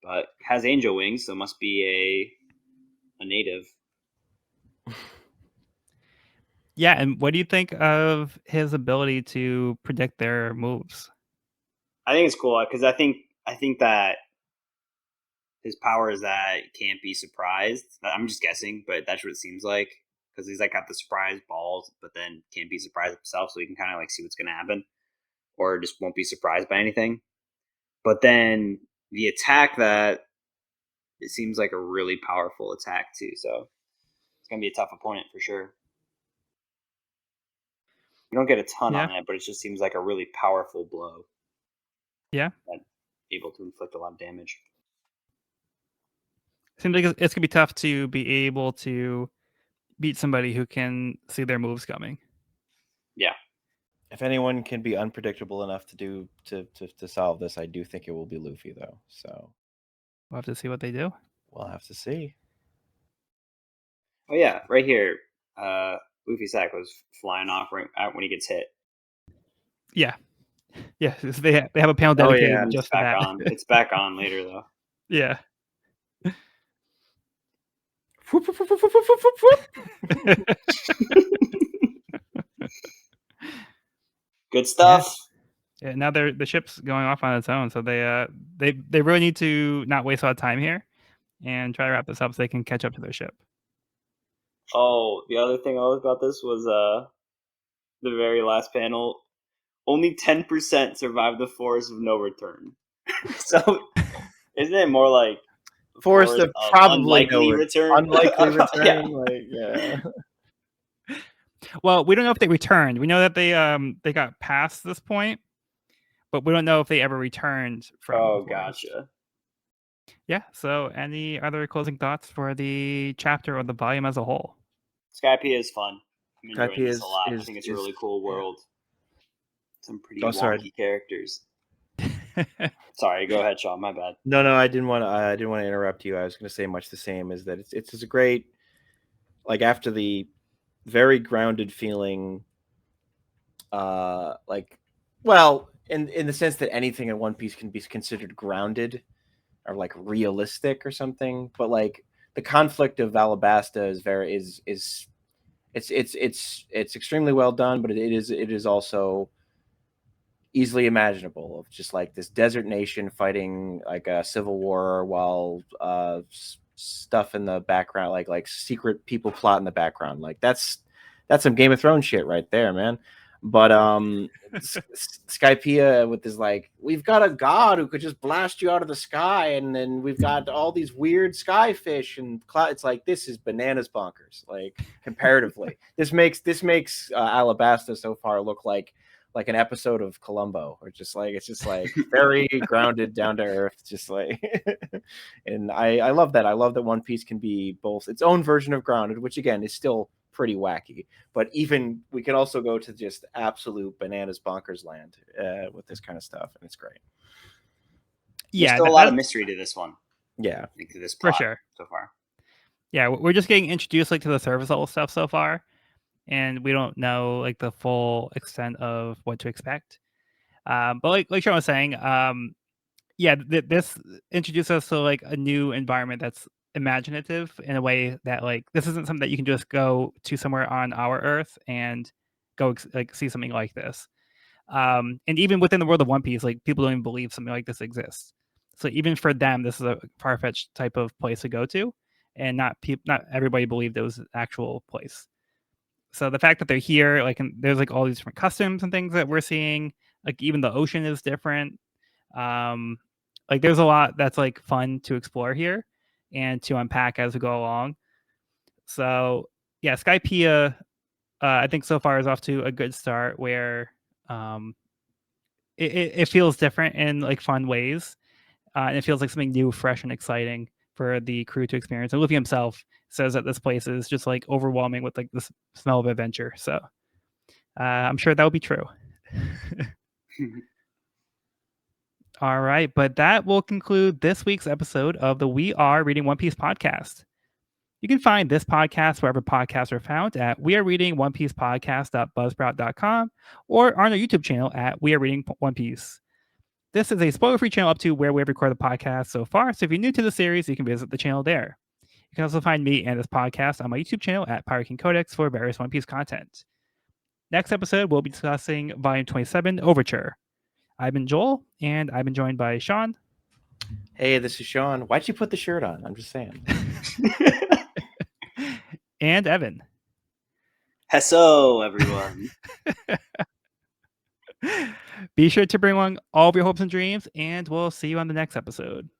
but has angel wings, so must be a native. Yeah, and what do you think of his ability to predict their moves? I think it's cool because I think that his power is that he can't be surprised. I'm just guessing, but that's what it seems like because he's like got the surprise balls, but then can't be surprised himself, so he can kind of like see what's going to happen, or just won't be surprised by anything. But then the attack that it seems like a really powerful attack too, so it's gonna be a tough opponent for sure. You don't get a ton on it, but it just seems like a really powerful blow. Yeah, able to inflict a lot of damage. Seems like it's gonna be tough to be able to beat somebody who can see their moves coming. Yeah. If anyone can be unpredictable enough to solve this, I do think it will be Luffy, though. So we'll have to see what they do. We'll have to see. Oh yeah, right here. Luffy's sack was flying off right when he gets hit. Yeah. Yeah, they have a panel dedicated just for that. On. It's back on later though. Yeah. Good stuff. Yeah, now the ship's going off on its own, so they really need to not waste a lot of time here and try to wrap this up so they can catch up to their ship. Oh, the other thing I loved about this was the very last panel. Only 10% survived the forest of no return. So isn't it more like forest of probably unlikely return? Unlikely return. Yeah. Well, we don't know if they returned. We know that they got past this point, but we don't know if they ever returned from. Oh, gotcha. Yeah. So, any other closing thoughts for the chapter or the volume as a whole? Skypiea is fun. I'm enjoying this a lot. I think it's a really cool world. Yeah. Some pretty wonky characters. Sorry, go ahead, Sean. My bad. No, I didn't want to interrupt you. I was going to say much the same. Is that it's a great, like after the very grounded feeling, like, well, in the sense that anything in One Piece can be considered grounded or like realistic or something, but like the conflict of Alabasta it's extremely well done, but it is also easily imaginable of just like this desert nation fighting like a civil war while stuff in the background, like secret people plot in the background. Like that's some Game of Thrones shit right there, man. But Skypiea with this, like, we've got a god who could just blast you out of the sky, and then we've got all these weird sky fish and it's like, this is bananas bonkers. Like comparatively, this makes Alabasta so far look like an episode of Columbo, or just like it's just like very grounded, down to earth, just like. And I love that. I love that One Piece can be both its own version of grounded, which again is still pretty wacky, but even we can also go to just absolute bananas bonkers land with this kind of stuff, and it's great. Yeah, there's still a lot of mystery to this one. Yeah, to this plot for sure so far. Yeah, we're just getting introduced like to the surface level stuff so far, and we don't know like the full extent of what to expect. But like Sean was saying, yeah, this introduces us to like a new environment that's imaginative in a way that like this isn't something that you can just go to somewhere on our Earth and go like see something like this. And even within the world of One Piece, like people don't even believe something like this exists. So even for them, this is a far fetched type of place to go to, and not everybody believed it was an actual place. So the fact that they're here, like, and there's like all these different customs and things that we're seeing, like even the ocean is different. Like there's a lot that's like fun to explore here and to unpack as we go along. So yeah, Skypiea, I think so far is off to a good start where it feels different in like fun ways, and it feels like something new, fresh, and exciting for the crew to experience. And Luffy himself says that this place is just like overwhelming with like this smell of adventure. So I'm sure that will be true. All right, but that will conclude this week's episode of the We Are Reading One Piece podcast. You can find this podcast wherever podcasts are found at wearereadingonepiecepodcast.buzzsprout.com or on our YouTube channel at We Are Reading One Piece. This is a spoiler-free channel up to where we have recorded the podcast so far, so if you're new to the series, you can visit the channel there. You can also find me and this podcast on my YouTube channel at Pirate King Codex for various One Piece content. Next episode, we'll be discussing Volume 27, Overture. I've been Joel, and I've been joined by Sean. Hey, this is Sean. Why'd you put the shirt on? I'm just saying. And Evan. Hello, everyone. Be sure to bring along all of your hopes and dreams, and we'll see you on the next episode.